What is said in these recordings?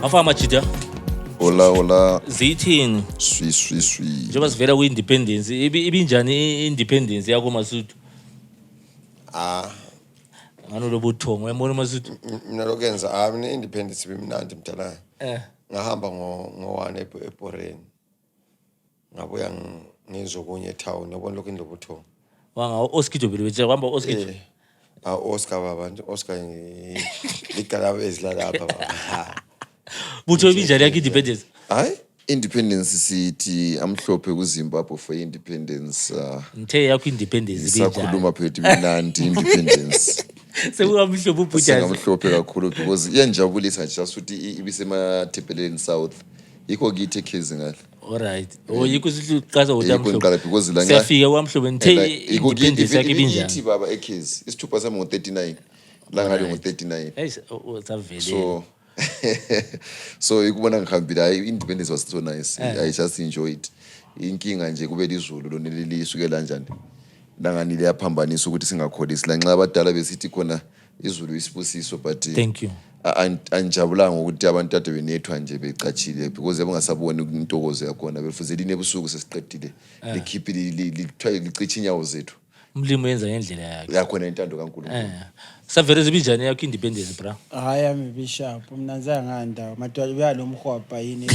Afama Chida. Hola. Zithini. Swi. Njengoba sivela ku-independence, ibinjani i-independence yakho Masuthu? Ngano lobuthongo, uyambona Masuthu? Mina lokwenza mina independence bimnandi mntana. Ngahamba ngo1 ePoreni. Ngabuya ngizokunye eTown, yabona lokho indlobuthongo. Wanga Oskido bele kwamba Oskido. Oscar baba, Oscar ligala ezilapha baba. Butho ibinjani yakho independence? Hayi, independence sithi amhlophe kuZimbabwe for independence. Ngithe yakho independence ibinjani? Sakhuluma phethu bimnandi independence. Sekungamhlophe ubhujazi. Sengamhlophe kakhulu because iyajabulisa nje asuthi ibisemathepeleni south. Yikho kithi ekhezi ngale. Alright. Yikho sihlukasa utamhlophe. Yikho because la siyafika kwamhlophe ngithe independence yakho ibinjani? Ithi baba ekhezi. Isithupha sami ngo39. La ngale ngo39. Hey, savele. So ikubona ngihambile hayi independence was so nice. I just enjoyed. Inkinga nje kube lizulu lona lilisuke kanjani. Langani liyaphambanisa ukuthi singakholisi la nxa abadala besithi khona izulu isibusiso but thank you. Anjabulanga ukuthi abantu ade benethwa nje becachile because abangasaboni intokozo yakona befuze line ebusuku sesiqedile likhiphi lithwaye lichicha inyawo zethu. Umlimo yenza ngendlela yakhe. Yakhona intando kaNkulunkulu. Savele zibinjani yakho independence bra? Hayi ami Bishop mnanza nganda madwala uyalomhwabha yini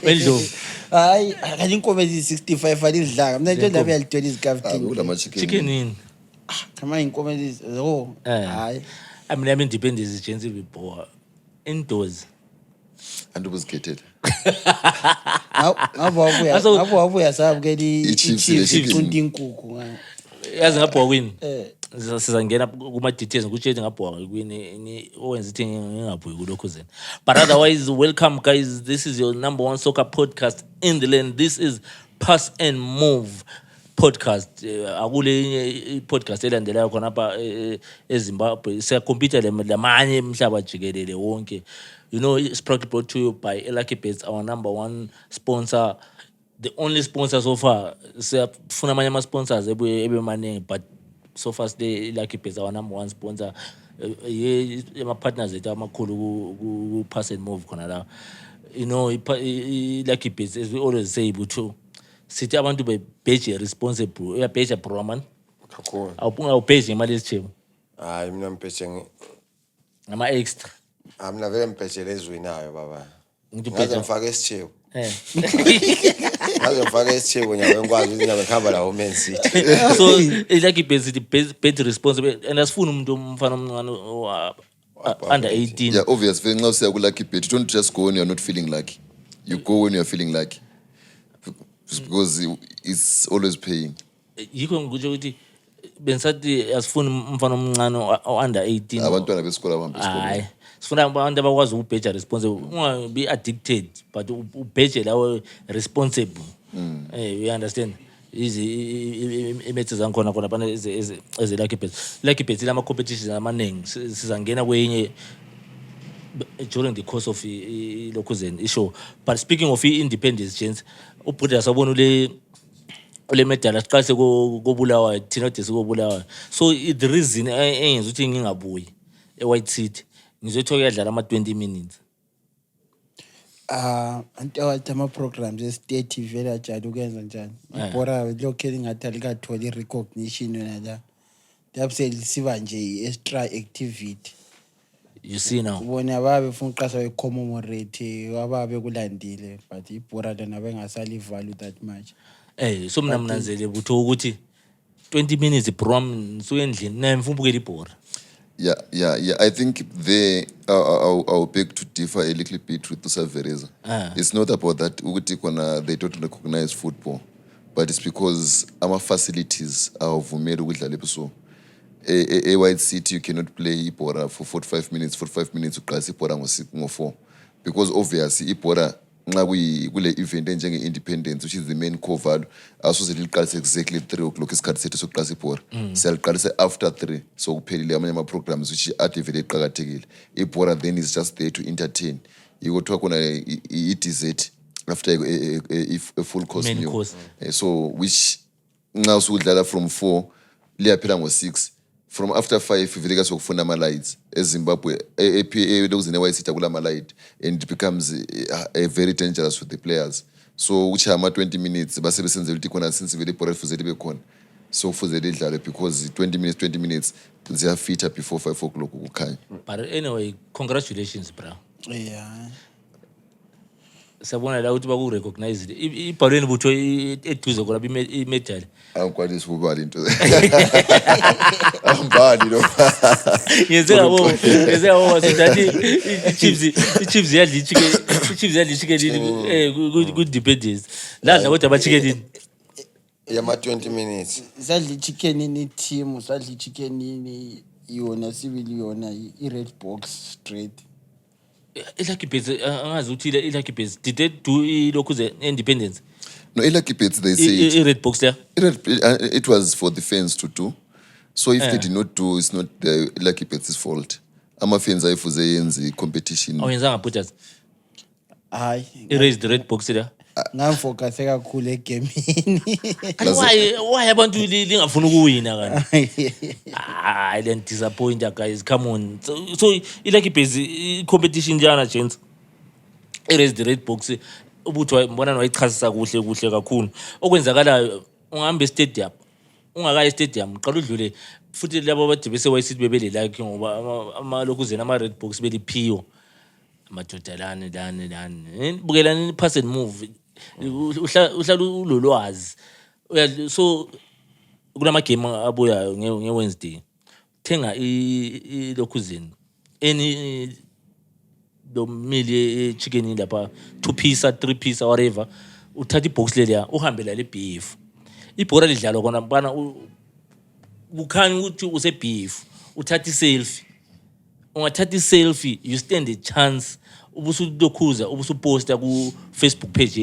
wendlovu. Hayi akanye inkomo ezi65 alidlanga mina into ndaba yalidwela izikafting Kula chicken in. kama inkomo ezi hayi Amina independence jensi bibhoa indoors andubuzikethela abuya sabukeli iChiefs iChunti inkukhu yazi ngabhoa kwini sizangena kuma details ngutshela ngabhoa kwini owenza ithi ngingabhuyi kulokho zena but otherwise welcome guys, this is your number one soccer podcast in the land. This is Pass and Move podcast. Akule podcast elandelayo khona apha eZimbabwe siyacompete lamanye emhlaba jikelele wonke. You know, it's proudly brought to you by Lucky Bets, our number one sponsor, the only sponsor so far. Siyafuna amanye ama sponsors ebe but so far the Lucky Bets our number one sponsor. Ama partners ethu amakhulu ku Pass and Move khona la. You know, Lucky Bets, as we always say, butho sithi abantu bebeje responsible uyabeja bro man Kakhulu. awupunga ubeje imali esithebo. Hayi mina mphethe Ama extra mina vele mphethe ezwinayo baba. ngitubheja Ngifake isithebo. Ngifake isithebo nyawe ngikwazi ukuthi nyawe khamba la Women City. So Lucky Bets bet responsible and asifuna umuntu umfana omncane under 18. Yeah, obvious when nxa usiya ku Lucky Bet, you don't just go when you're not feeling lucky. You go when you're feeling lucky. Because it's always paying. Yikho ngikutsho ukuthi bensathi asifuni umfana omncane under 18. Abantwana besikole abahamba esikole. Hayi, sifuna abantu abakwazi ukubheja responsible. Ungabe addicted but ubheje lawo responsible. You understand? Imethe zankhona khona bana eze Lucky Bets. Lucky Bets lama competitions amaningi sizangena kwenye during the course of lokho zeni ishow. But speaking of independence gents, ubhuda sabona le medal asiqase kobulawa thina de sikobulawa. So the reason engenza ukuthi ngingabuyi eWhite City ngizothi uyadlala ama 20 minutes. anto wathi ama programs e-state vele ajali ukwenza njani ibhora lokho engathi alikathola i-recognition yona la dabse siba nje extra activity. You see now. Ubona ababe ufuna uqasa we-commemorate ababe kulandile but ibhora lona bengasali value that much. So mina mnanzele butho ukuthi 20 minutes brom nisuke endlini nemfu ubukela ibhora. Yeah. I think I'll beg to differ a little bit with Usavereza. It's not about that they don't recognize football, but it's because our facilities are vumela ukudlala ebusuku. A White City, you cannot play Ipora for 45 minutes uqasa Ipora ngo4 because obviously Ipora nxa kule event njenge independence which is the main core value asuze liqalise exactly 3 o'clock isikhathi sethu sokuqasa Ipora siyaliqalisa after 3 so kuphelile amanye ama programs which are very eqhakathekile. Ipora then is just there to entertain. You go khona i-dessert after a full course meal. So which nxa usudlala from 4 liyaphela ngo6 from after 5 ivele sokufuna ama-lights eZimbabwe lokuzine wayisitha kula ma-light and it becomes very dangerous with the players. So which are 20 minutes base besenzela ukuthi khona since vele ibhora lifuze libe khona, so kufuze lidlale because 20 minutes ziyafitha before 5 o'clock ukukhanya. But anyway, congratulations bro. Yeah. Sabona la ukuthi baku-recognize ibhalweni butho eduze khona i-medal. Angikwanisi ukubala into. Angibali lo. Yezabo sidathi i-Chiefs yadla chicken ku-Independence. Ladla kodwa ba-chicken yama 20 minutes. Sadli chicken in team, sadli chicken in yona civil yona i-red box straight. Lucky Bets angazi ukuthi i-Lucky Bets did they do ilokhu ze-Independence? No, Lucky Bets they say I-red box there. It was for the fans to do. So if they did not do, it's not Lucky Bets' fault. Ama-fans ayifuze yenze competition. Awenzanga Butchers. Hayi. I-raised the red box there. Ngafocus kakhulu egamini. Why abantu lingafuna ukuwina kana? I didn't disappoint you guys. Come on. So i-Lucky Bets competition njana gents. I-raised the red box. Ubutho mbona wayichasisa kuhle kakhulu. Okwenzakalayo ungahamba e-stadium. Ungakaya e-stadium qala udlule futhi labo abade bese wayisithi bebele like ngoba amalokuzena ama-red box beliphiwo. Amadodalane lani bukelani pass and move uhlala ulolwazi so kulama game abuya ngeWednesday thenga ilokhuzeni any lo meal chicken lapha 2 piece 3 piece whatever uthatha ibox leya uhambe la le beef ibhora lidlalwa kona bana ukhanya ukuthi use beef uthatha iselfie ungathatha iselfie you stand a chance ubusudokhuza ubusuposta ku Facebook page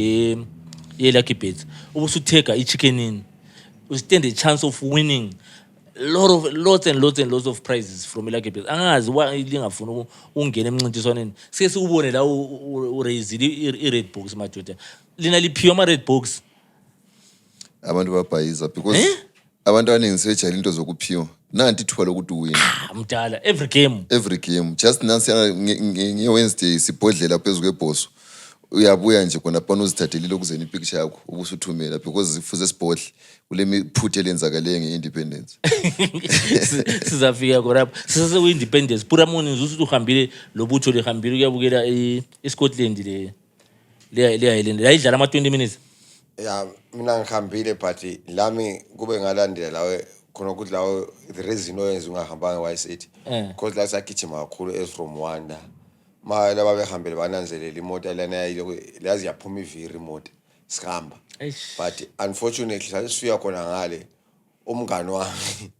ye Lucky Bets ubusutega ichicken in you stand a chance of winning lots of prizes from Lucky Bets. Angazi lingafuna ungena emncintiswaneni sike sikubone la uraise i-red box madoda lina liphiwa ama-red box abantu babhayiza because abantu abaningi sebejayela into zokuphiwa nanti ithuba lokuthi uwina mdala every game just nansi ngeWednesday sibhodlela phezulu kwebhoso uyabuya nje khona phana uzithathelile ukuzena ipicture yakho ubusuthumela because zifuze sibhodle kule miphuthe lenzakale ngeIndependence. Sizafika khona sisase ku-Independence Puramoni uzuthi uhambile lobutho lihambile kuyabukela eScotland le Highland la idlala ama 20 minutes. Yeah, mina ngihambile but lami kube ngalandela lawe khona ukuthi lawo the reason oyenza ungahambanga wayisithi because la sagijima kakhulu as from Rwanda ma laba behambele bananzelela imoto lana yazi yaphuma iviri imoto sikhamba but unfortunately sasifika khona ngale umngani wami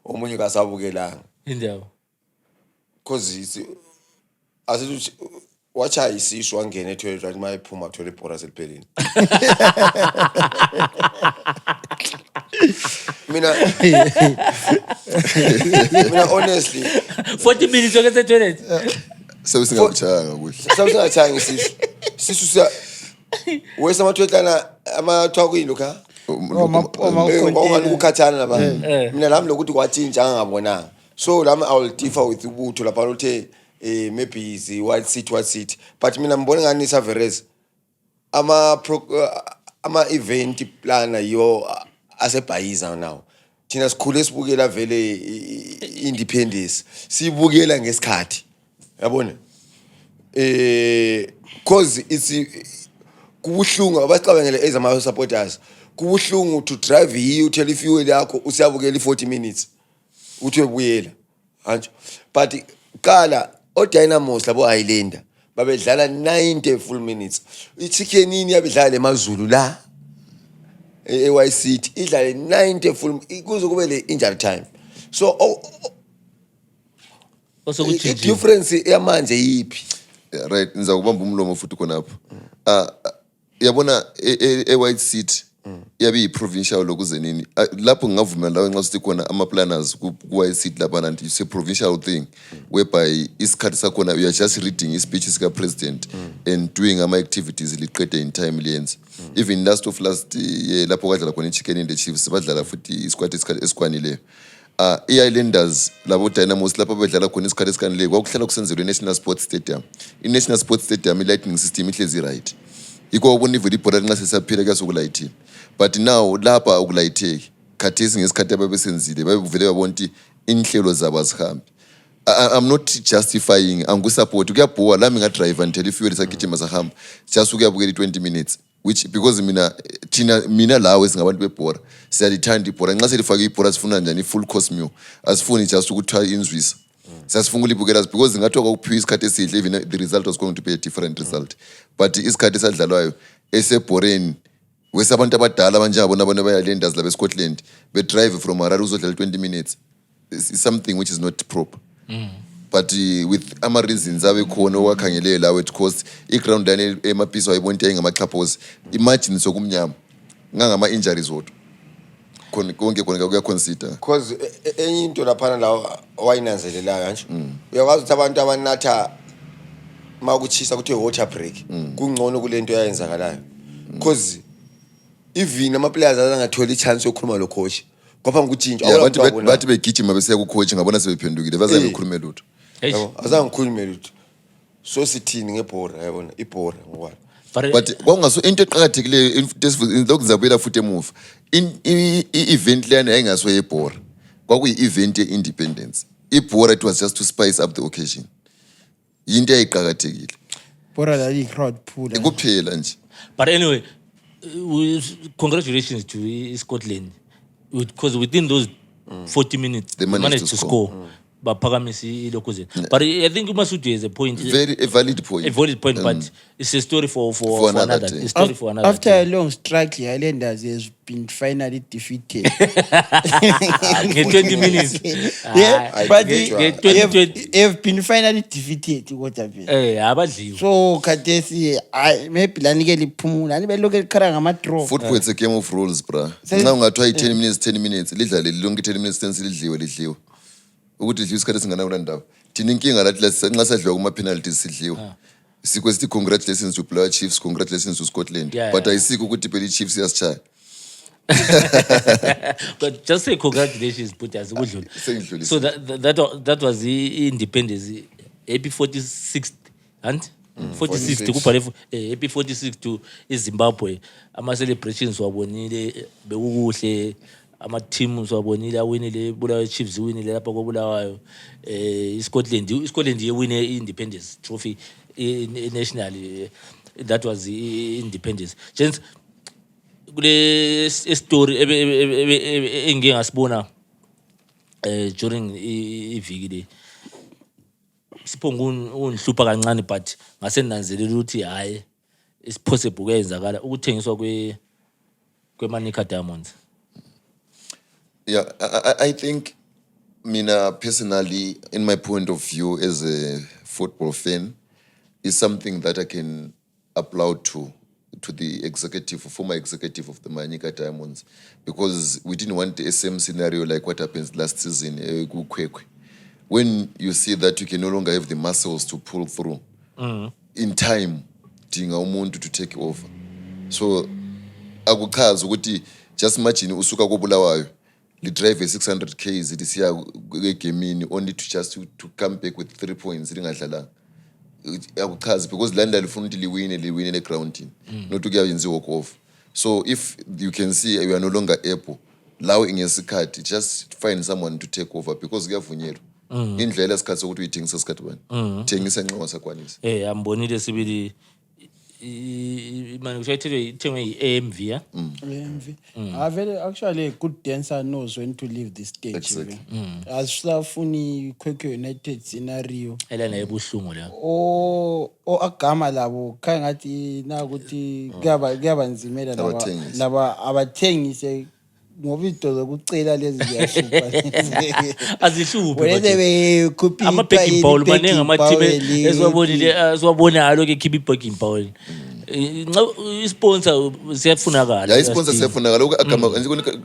omunye kasabukelanga indaba because asithi wacha isisho wangena etoilet wathi mayiphuma thola ibhora seliphelini. Mina honestly 40 minutes okese toilet Sewusingachanga kuhle. Sewusingachanga sisu siya wesa mathotlana amathwa kuyilo kha ngomani ukukhathana lapha mina lami lokuthi kwathinja angabonanga so lami I will differ with ubutho lapha lothe maybe is what city but mina mbona ngani Saverez ama event planner yo asebhayiza now thina sikhule sibukela vele Independence sibukela ngesikhathi yabona cause it's kubuhlungu abacabangele ezama supporters kubuhlungu to drive here uthela ifuel yakho usiyabukela i40 minutes uthi ubuyela manje but kala oDynamos labo Highlander babedlala 90 full minutes iChickenini yabidlala eMazulu la eYCity idlale 90 full kuze kube le injury time so also kuthi difference yamanje yipi right niza kubamba umlomo futhi khona lapho yabona eWhite City yabi provincial lokuzenini lapho ngingavumela lawe nxa sithi khona ama planners kuWhite City lapha nanti it's a provincial thing whereby isikhathi sakhona you are just reading speech sika president and doing ama activities liqede in time lenza even last year lapho kwadlala khona iChicken in the Chiefs badlala futhi isquad esikwanile i-Islanders labo Dynamos lapho bedlala khona isikhathi esikanile kwakuhlala kusenzelwe i-National Sports Stadium. I-National Sports Stadium i-lighting system ihlezi right. Yiko ubona iveli ibhola nxa sesaphila kuyasokulayithini. But now lapha akulayitheki. Khathesi ngesikhathi ababesenzile babevele babona ukuthi inhlelo zabo azihambi. I'm not justifying, angikusupport. Kuyabhuwa lami drive until if you sakhitima sahamba. Just ukuyabukela 20 minutes. Which because mina lawe singabantu bebhora siyalithanda ibhora nxa selifake ibhora sifuna njani full course meal asifuni just ukuthwala inzwisa sasifuna ulibukela because ngathiwa ukuphiwa isikhathi esidle even the result was going to be a different result but isikhathi esadlalwayo esebhoreni wesabantu abadala abanjengabona abantu abayalenders labe Scotland be drive from Harare uzodlala 20 minutes is something which is not proper. But with ama reasons abekhona owakhangele la wet cost iground line emapiso ayibonke engamaxhaphosi imagine sokumnyama ngangama injuries wodwa konke khona kuya consider because enye into lapha la wayinanzelelayo kanje uyakwazi ukuthi abantu abanatha makuchisa kuthi water break kungcono kulento yayenzakalayo because even ama players angathola ichance yokukhuluma lo coach kwaphambi kutshintsha bathi begijima bese ku coach ngabona sebephendukile bazabe bekhuluma lutho azangikhuluma lutho so sithini ngebhora yabona ibhora ngokwalo but kwakungaso into eqhakathekileyo lokuzabuyela futhi emuva i-event lana yayingaso yebhora kwakuyi-event ye-independence ibhora it was just to spice up the occasion into eyayiqhakathekile bhora lali crowd pool kuphela nje. But anyway, congratulations to Scotland because within those 40 minutes they managed to score. Baphakamisi lokuzini. But I think Masudu has a point. A valid point. A valid point, but it's a story for another day. A story for another after a long strike, the Islanders has been finally defeated. 20 minutes. Yeah, but they have been finally defeated. What happened? So, Katesi, maybe Lanigeli Pumula, I look at Karanga draw. Football is a game of rules, bro. Now I'm try 10 minutes, 10 minutes. Literally, long 10 minutes, 10 minutes. Ukuthi dliwa isikhathi singana kula ndawo thina inkinga lathi nxa sadliwa kuma penalties sidliwa sikwesithi congratulations to player Chiefs, congratulations to Scotland, but ayisiko ukuthi phela iChiefs yasichaya. But just say congratulations but as ukudlula. So that was the independence happy 46th and 46 to kupha happy 46 to iZimbabwe ama celebrations wabonile bekukuhle ama teams wabonile awinile Bulawayo Chiefs winile lapha koBulawayo Scotland yewine independence trophy nationally. That was the independence. Gents, kule story engike ngasibona during iviki le siphonga unhlupha kancane but ngasenanzelela ukuthi hayi is possible kuyenzakala ukuthengiswa kweManica Diamonds. Yeah, I think, Mina, personally, in my point of view as a football fan, is something that I can applaud to the executive, former executive of the Manica Diamonds, because we didn't want the same scenario like what happens last season. When you see that you can no longer have the muscles to pull through, in time, to take over. So, akuchaza ukuthi just imagine usuka koBulawayo. The drive is 600 Ks this year game only to come back with 3 points because London will win the ground not to get in the walk off. So if you can see we are no longer able allowing a cut, just find someone to take over because we have Funyero. Indlela esikhathi sokuthi uyithengisa isikhathi bani thengisa enqoba sakwanisa ambonile sibili man ithengwe AMV AMV very actually a good dancer knows when to leave the stage. Exactly. Asifuni Kwekwe United scenario elana ebuhlungu la agama labo khangathi na ukuthi kuyaba nzimela laba abathengise ngoba ido zokucela lezi ziyashupha azihluphe wena bekhuphi ama backing ball manenga ama team esiwabona alo ke keep backing ball isponsor siyafunakala isponsor siyafunakala ukagama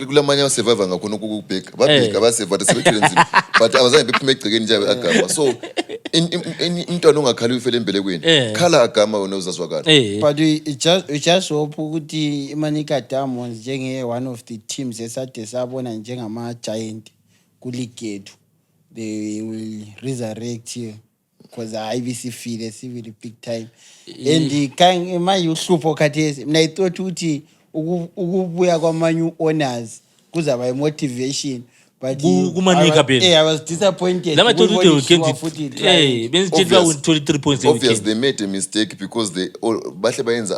kulamanye survivor ngakhona ukubheka babheka basevata sebethule nzima but abazange bephume egcekeni nje agama so intwana ongakhali ufele embelekweni khala agama wona uzazwakala but we just hope ukuthi iManica Diamonds njenge one of the teams esade sabona njengama giant ku-league yethu. They will resurrect you because IVC feel really big time. And kind manje uhlupho khathesi mina I thought ukuthi ukubuya kwamanye owners kuzaba motivation. But I was disappointed. Obviously, they made a mistake because they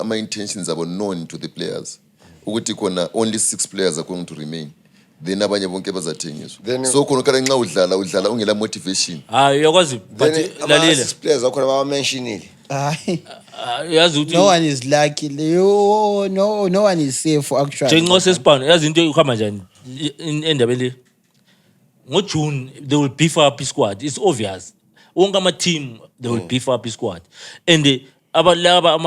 my intentions are known to the players. Only 6 players are going to remain. Then abanye bonke bazathengiswa. So khona nxa udlala ungela motivation. Uyakwazi but lalela. 6 players akhona ba mentionile. Yazi uthi no one is lucky. No one is safe actually. Njengo sespan yazi into ihamba njani endabeni le. June they will beef up squad. It's obvious. Wonke ama team they will beef up squad. And abalaba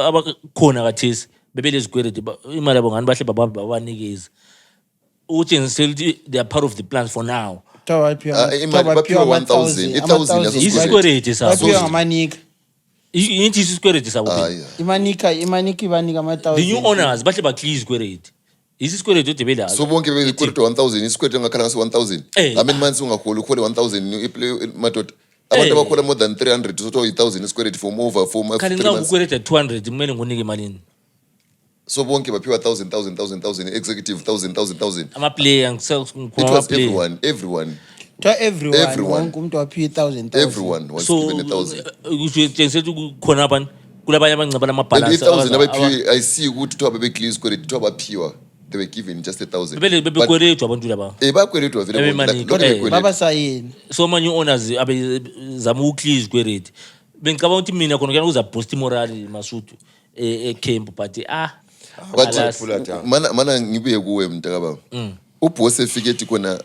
abakhona kathesi bebele zigwede imali yabo ngani bahle babanikeza. They are part of the plans for now. Baphiwa 1,000. 1,000 isikweleti sabo. Baphiwa ngamanika. Yithi isikweleti sabo. Imanika ibanika ama-1,000. The new owners bahle baclear isikweleti. Isikweleti odebela. So bonke bekweleti 1,000 isikweleti ngakhala ngase 1,000. Amen manzi ungakholi ukhole 1,000 iplay madoda. Abantu abakhola more than 300 so 1,000 isikweleti for over for 3 months. Kanti ukweleta 200 kumele ngonike imalini. So bonke baphiwa 1,000 executive 1,000. Ama player ngikhuluma everyone. Wonke umuntu waphiwa 1,000. Everyone was given 1,000. Utshengise ukuthi khona abantu kulabanye abancaba lama-balance. 1,000 abaphiwa I see ukuthi kuthiwa bebeclear isikweleti kuthiwa baphiwa. They were given just 1,000. Bebekwelethwa abantu laba. Bakwelethwa vele. Baba sayini. So manje owners abezama ukuclear isikweleti. Bengicabanga ukuthi mina khona kuyana kuza boost morale Masutu camp but mana ngibuye kuwe mntakababa. Uboss efike ethi khona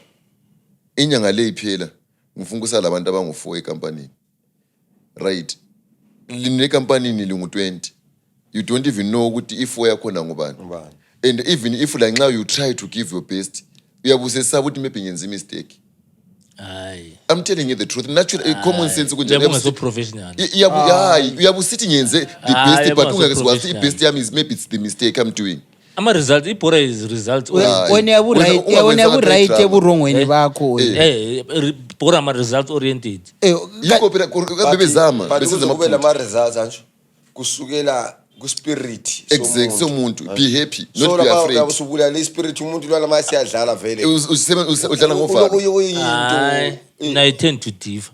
inyanga le iphela ngifuna ukusala abantu abangu4 ecompany. Right. Line company nilingu 20. You don't even know ukuthi if yakhona ngubani. And even if like now you try to give your best, uyabusesa ukuthi maybe ngenza mistake. I'm telling you the truth. Natural common sense kunjani so professional. Uyabusithi ngenze the best but ungakwazi the best yami is maybe it's the mistake I'm doing. Ama result ibora is results. When you right eburongweni bakho. Bora ama result oriented. Yiko phela bebezama besizama la ma results anje kusukela ku spirit so umuntu be happy not be afraid. So usubula le spirit umuntu lwana mase yadlala vele. Udlala ngofaka. I tend to differ.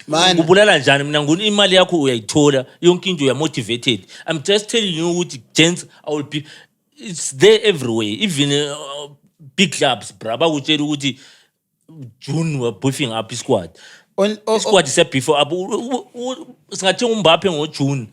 Man ubulala njani mina nguni imali yakho uyayithola yonke into motivated. I'm just telling you ukuthi gents I will be it's there everywhere even big clubs braba utshela ukuthi June we're beefing up squad. Squad is before singathi uMbappe ngoJune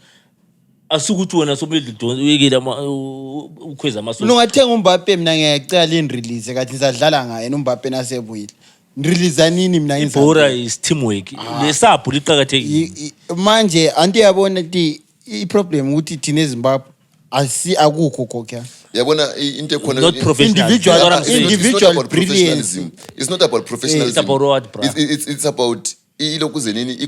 asukuthi wena somele uyekela ukhweza amaso. Ungathenga uMbappe mina ngiyacela in release kathi ngisadlala ngaye uMbappe nasebuyile. Nirelease nini mina ngizama. Ibora is teamwork. Lesapho liqhakathekile. Manje anti yabona ukuthi iproblem ukuthi thina eZimbabwe akukho kokho. Yabona into ekhona not professional. Individual brilliance. It's not about professionalism. It's about what, bro? It's about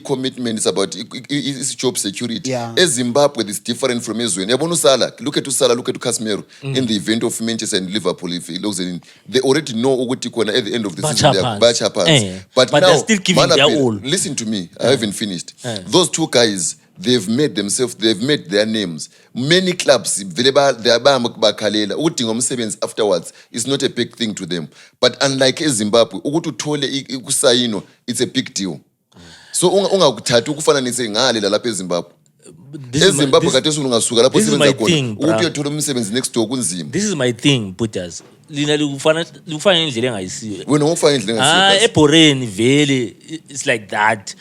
commitment. It's about it's job security. Yeah. Zimbabwe is different from Ezweni. Yabona Salah. Look at Salah. Look at Casemiro in the event of Manchester and Liverpool. If he looks in, they already know ukuthi at the end of the season they are batch apart. But now they're still giving their all. Listen to me. I haven't finished. Those two guys. They've made their names. Many clubs, they are bakhalela. Udinga umsebenzi afterwards is not a big thing to them. But unlike Zimbabwe, ukuthi uthole ikusayino, it's a big deal. So ungakuthatha ukufananise ngale lapha eZimbabwe. eZimbabwe kathesi ungasuka lapho sebenza khona. Ukuthi uyothola umsebenzi next door kunzima. This is my thing, Putas. Lina likufana indlela engayisiyo. Wena ungufana indlela engayisiyo. Eboreni vele it's like that.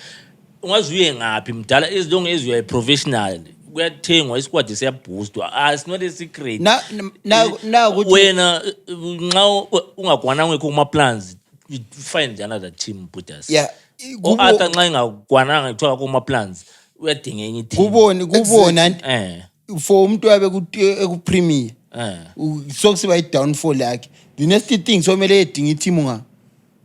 Ungazuye ngapi mdala as long as you are a professional kuyathengwa isquad siyaboostwa it's not a secret now wena nxa ungagwana ngekho kuma plans you find another team put us ata nxa ingagwananga ithoka kuma plans uyadinga enye team kubona for umuntu yabe ku premier sokusiba i downfall yakhe the next thing so mele edinga team nga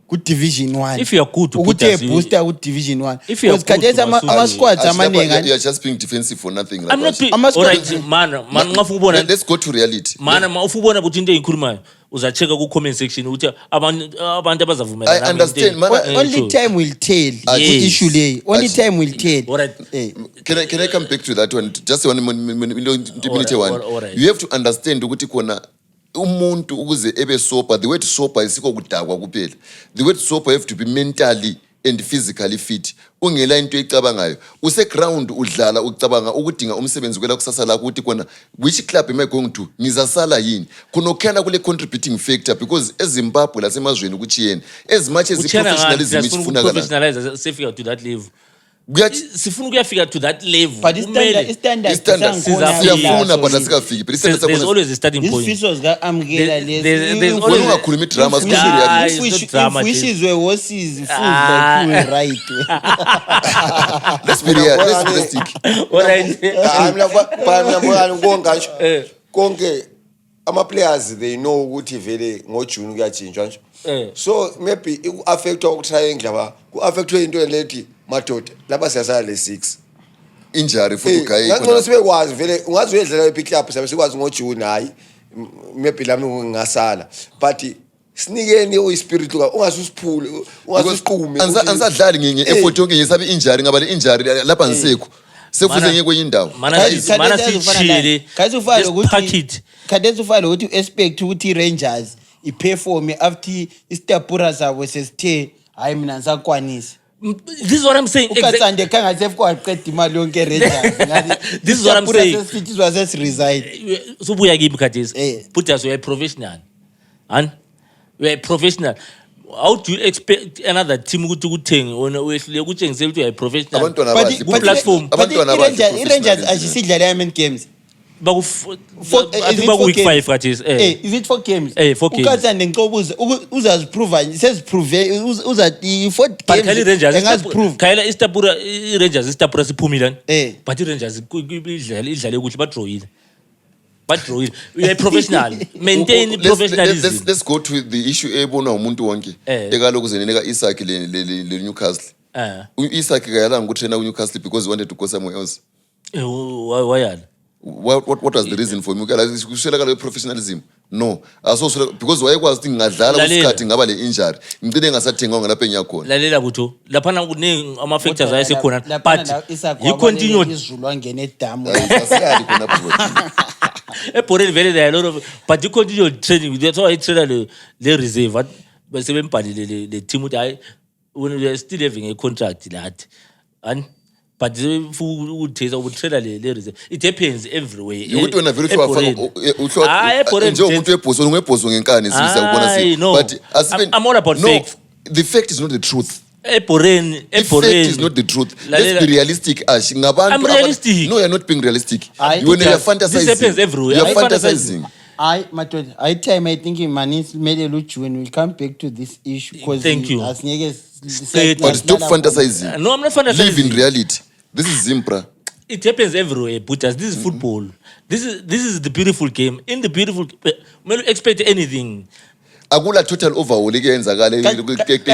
good division 1 if you are good to put us booster good division 1 because kadesa ama squads amanenga you are just being defensive for nothing. I'm not all right man ngafuna ubona let's go to reality man ufuna ukuthi into engikhulumayo uza-check-a ku-comment section ukuthi abantu abazavumela I nami understand, into- man. Only Sure. time will tell. Yes. Issue le. Only time will tell. Alright. Can I come back to that one? Just one minute one. Alright. You have to understand ukuthi khona umuntu ukuze ebe sober, the word sober isikho kudakwa kuphela. The word sober have to be mentally and physically fit. Ungela into ecabangayo. Use ground udlala ucabanga ukudinga umsebenzi kwela kusasa la ukuthi khona which club am I going to? Ngizasala yini? Kunokhana kule contributing factor because eZimbabwe lasemazweni ukuchiyena. As much as Uchena ngani, professionalism is siyafuna funakala. ukuprofessionalize, sifika to that level. Sifuna ukuyafika to that level. But Kumele. standard Siyafuna but asikafiki. But There's always a starting point. isifiso zika-amukela There's lesi. always Wena ungakhulumi drama Nah, sikushiri it's not drama, If wishes were horses, fools Ah. like you were right. Let's be real. Let's be realistic. Alright. Hayi mina mbona konke Eh. nje konke ama-players they know ukuthi vele ngoJune kuyatshintshwa nje so maybe iku-affectwa ukutriangle ba ku-affectwe into lethi madoda lapha siyasala le-6 Injury futhi ugayi ngangcono sibekwazi vele ungazi uyedlela ephi club sabe sikwazi ngoJune hayi maybe lami ngingasala but sinikeni uyispirit ungasusiphule ungasusiqume angisadlali nge-effort yonke ngisabe injury ngaba le injury lapha ngisekho sekufuze ngiye kwenye indawo Mana sishile. Khathi ufale Just pack ukuthi it. khathi ufale ukuthi expect ukuthi iRangers iperform after isitapura sabo sesithe hayi mina ngisakwanisa. This is what I'm saying. Ukatsande kangathi kwaqeda imali yonke eRangers ngathi This is what I'm saying. sesifithiwe wasesiresign. Subuya kimi khathesi. Eh. Put us, we are professional. And we are professional. How do you expect another team ukuthi kuthenge wena wehlule ukutshengise ukuthi you are professional? Abantwana But abahle. ku-platform. Abantwana abahle iRangers ayisidlala ama games. I think week 5 khathesi. Is it 4 games? 4 games. Ukatsande ngicobuza uzaziprove seziprove uzathi 4 But Kyle games Rangers engaziprove. Kyle Istapura iRangers Istapura siphumile. Eh. But iRangers idlale kuhle badrawile. Badrawile. We are professional. Maintain professionalism. Let's go to the issue ebona umuntu wonke ekaloku zeneneka Isak le Newcastle. Isak kayalanga ukutraina ku Newcastle because he wanted to go somewhere else. Why? What was the reason for him? Kuswela kalo professionalism. No. Because wayekwazi ukuthi ngingadlala kusikhathi ngaba le injury. Ngicine ngasathenga ngalapha enyakhona. Lalela butho. Laphana kuningi ama factors ayesekhona but you continue continue. izulu angena edamu. Asiyali khona bro. Eborel vele there are a lot of but you continue training. That's why I train the reserve. But sebembhalile le team ukuthi when we are still having a contract that and but utheza ubutrela le reserve. It happens everywhere. Ukuthi wena vele uhlwa nje umuntu webhoso ngebhoso ngenkani siyabona si but I'm all about facts. The fact is not the truth. Eborel The fact is not the truth. Let's be realistic, Ash. I'm realistic. No, you're not being realistic. Aye. When you're fantasizing. This happens everywhere. You're I fantasizing. I madoda I time I think Manis made a lot when we come back to this issue because Thank you. But stop fantasizing. No, I'm not fantasizing. Live in reality. This is Zimpra. It happens everywhere, Butas. This is football. This is the beautiful game. In the beautiful, when you expect anything. Akula total overhaul ekuyenzakala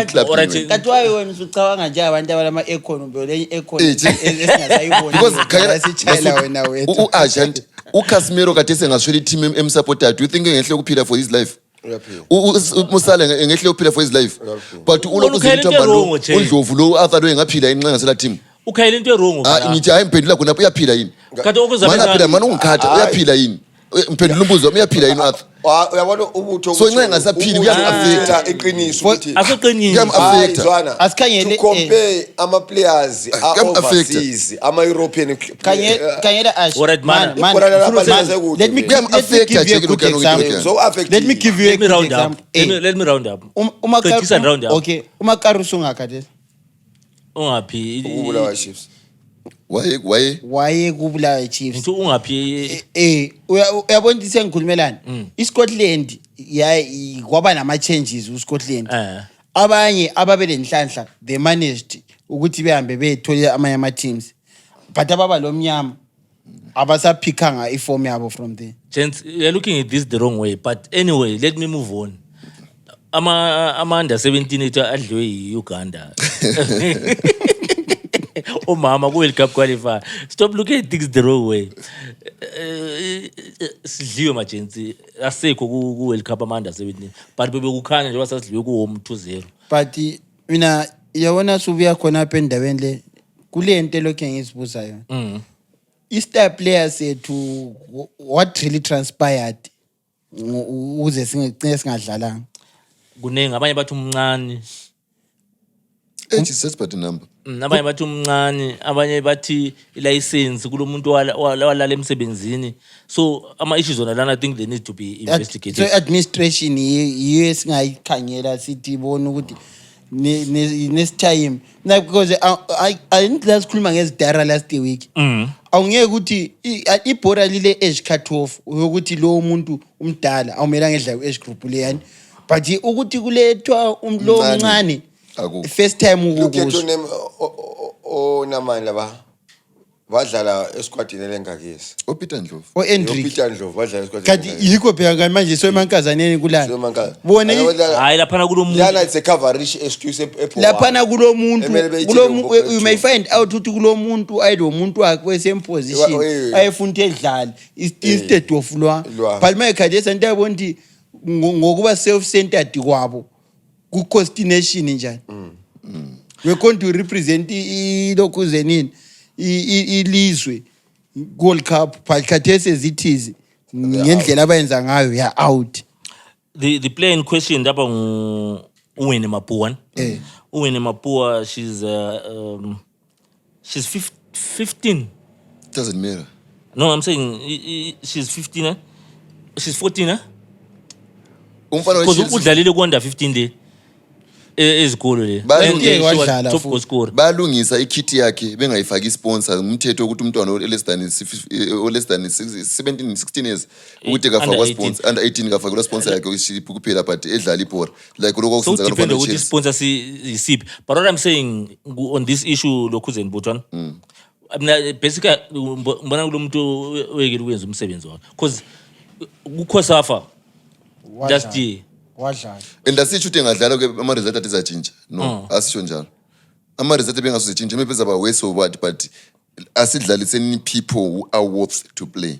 club. Kathi waye wena usucabanga nje abantu abalama economy le economy Because esingasayiboni sitshayela wena wethu. uAgent uCasemiro kade sengaswela team emsupporter. Do you think engehle ukuphila for his life? Musale engehle ukuphila for his life. But ulokuzithamba lo uNdlovu lo Arthur lo engaphila inxa ngasela team. Ukhayela into wrong. Ngithi hayi mphendula khona uyaphila yini? Kade okuzabela. Mana phila mana ungikhatha uyaphila yini? Mphendula umbuzo uyaphila yini Arthur? uyabona ubutho So nxa ngasaphili uyamuaffecta iqiniso ukuthi Aseqinile. Affecta. Asikhangele to compare ama players overseas ama European kanyela Ash. Alright, man. Let me give you a quick Let me round up. example. Let me round up. Umakaru round up. Okay, Umakaru sungakade. Ungaphi? ubulawa Chiefs Waye kubulawa Chiefs. Into ungaphi? Uyabona ukuthi sengikhulumelana. iScotland yayi kwaba nama changes uScotland. Abanye ababele nhlanhla they managed ukuthi behambe bethola amanye teams. But ababa lomnyama abasaphikanga iform yabo from there. Gents, you're looking at this the wrong way. But anyway, let me move on. Ama under 17 adliwe Uganda. Mama, World Cup qualifier. Stop looking at things the wrong way. Sidliwe majensi asekho ku World Cup amanda 17 but bekukhanya nje wasasidliwe ku home 2-0. But mina yabona subuya khona apha endaweni le kule nto lokho ngisibuza yona. I-star players sethu what really transpired uze singecine singadlalanga. Kuningi abanye bathi umncane. Age is set by the number. Abanye bathi umncane, abanye bathi ilicense kulomuntu walala emsebenzini. So ama issues on lana I think they need to be investigated. So administration yiyo esingayikhangela sithi bona ukuthi next time na because I think last khuluma ngezidara last week. Awungeke ukuthi ibhora lile age cut off ukuthi lo muntu umdala awumelanga edla age group leyani but ukuthi kulethwa lo omncane first time ukukhetho name onamani laba badlala esquadini lengakisi Peter Ndlovu Peter Ndlovu badlala esquadini kanti yikho phela ngamanje so emankazaneni kulana bona hayi laphana kulo muntu lana it's a coverage excuse ephuma laphana kulo muntu you may find out ukuthi kulo muntu ayilo muntu wakhe wesame position ayefuna edlala instead of lwa but mayekhathi sento yabona ukuthi ngokuba self centered kwabo ku coordination njani we going to represent ilokhu zenini ilizwe World Cup phakathese zithizi ngendlela abayenza ngayo ya out. The player in question lapha uWinnie Mapua. uWinnie Mapua she's 15. Doesn't matter. No, I'm saying she's 15 eh? She's 14 eh? Umfana because udlalile ku under 15 le ezikolo le top goal scorer balungisa ikiti yakhe bengayifaki isponsor umthetho ukuthi umntwana oless than 17 16 years ukuthi kafakwa sponsor under 18 kafakwa sponsor yakhe iship kuphela but edlala ibhora like lokho kusenza kana fanele ukuthi sponsor isiphi but what I'm saying on this issue lokhuzeni Botwana basically mbona kulomuntu wekile ukwenza umsebenzi wakhe because ukhosafa just wadlala and asitsho ukuthi engadlala ke ama result azatshintsha no asisho njalo ama result bengasitshintsha maybe aba worse or what but asidlaliseni people who are worth to play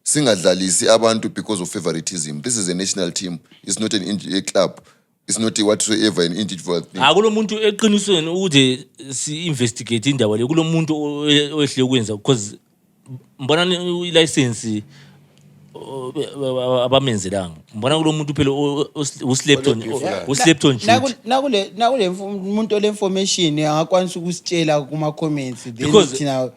singadlalisi abantu because of favoritism. This is a national team, it's not a club, it's not whatsoever an individual thing. Akulo muntu eqinisweni ukuthi si investigate indaba le kulo muntu ohle ukwenza because mbona license abamenzelanga mbona kulo muntu phela uslept on nakule umuntu ole information angakwanisa ukusitshela kuma comments then thina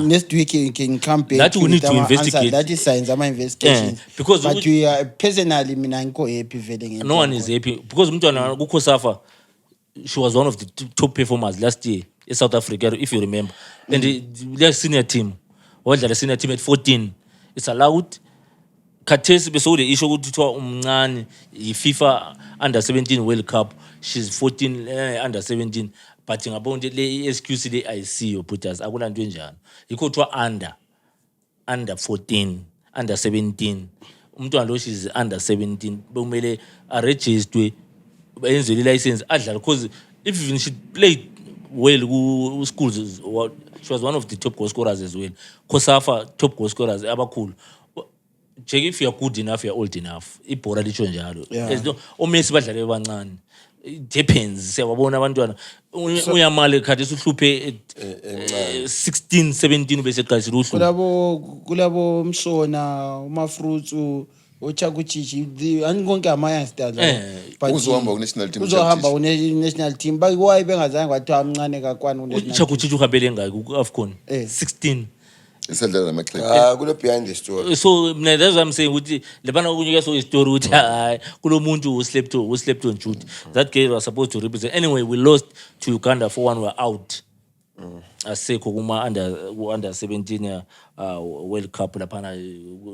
next week can come back that we need to investigate that is signs ama investigations because but we are personally mina ngiko happy vele ngento no one is happy because umntwana kuKhosafa she was one of the top performers last year in South Africa if you remember and the senior team wadlala senior team at 14 it's allowed Kathesi besole isho ukuthi kuthiwa umncane iFIFA under 17 World Cup she's 14 under 17 but ngabona le excuse le ayisiyo Bhutas akulanto enjalo yikho kuthiwa under 14 under 17 umntwana lo she's under 17 bekumele register benze license adlala because if even she played well ku schools she was one of the top goal scorers as well Khosafa top goal scorers abakhulu. Check if you're good enough, you're old enough. Ibhora licho njalo. Omesi badlala bebancane. It depends. Siyabona abantwana uyamale khathi uhluphe 16 17 bese qala uhluphe. Kulabo Mshona, uMafruits, uChakuchichi, anikonke ama-youngsters. Uzohamba ku-national team. Uzohamba ku-national team. Why bengazange kwathiwa amncane kakwani ku-national team. uChakuchichi uhambele ngaki ku-AFCON 16. Isadlala amaxheg. Kulo behind the story. So that's what I'm saying ukuthi lebana ukunyika so story ukuthi hayi kulo muntu uslept on duty. That girl was supposed to represent. Anyway, we lost to Uganda 4-1 we're out. Asekho kuma under 17 World Cup laphana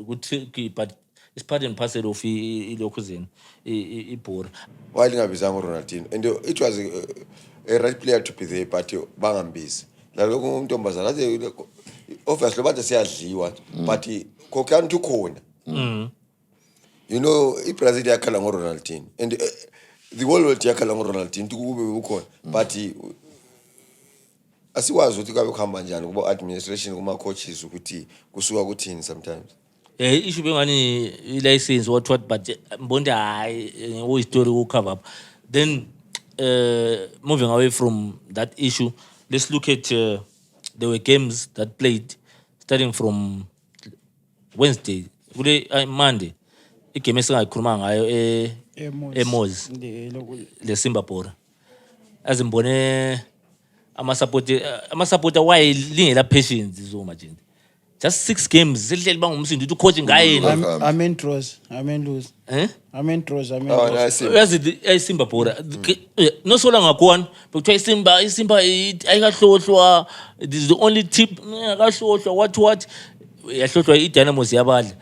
ukuthi but it's part and parcel of ilokhuzeni ibhora. Why lingabizanga Ronaldinho and it was a right player to be there but bangambizi. La lokho uNtombazana athi obviously bathi siyadliwa but kokhantu khona. You know iBrazil yakhala ngoRonaldinho and the whole world yakhala ngoRonaldinho kube ukhona but Asikwazi ukuthi kabe kuhamba njani kuba administration kuma coaches ukuthi kusuka kuthini sometimes. Issue bengani i-license what but mbonda hayi story will cover up. Then moving away from that issue, let's look at there were games that played starting from Wednesday Monday igame esingayikhuluma ngayo eMoz le Singapore azimbone ama-supporter why lingela patience zomajini just 6 games sehleli bangumsindo uthi coach ngaye amen draws amen lose amen draws amen yazi eSingapore no sola ngakhona bekuthiwa isimba ayikahlohlwa, this is the only tip akahlohlwa what yahlohlwa iDynamos yabadla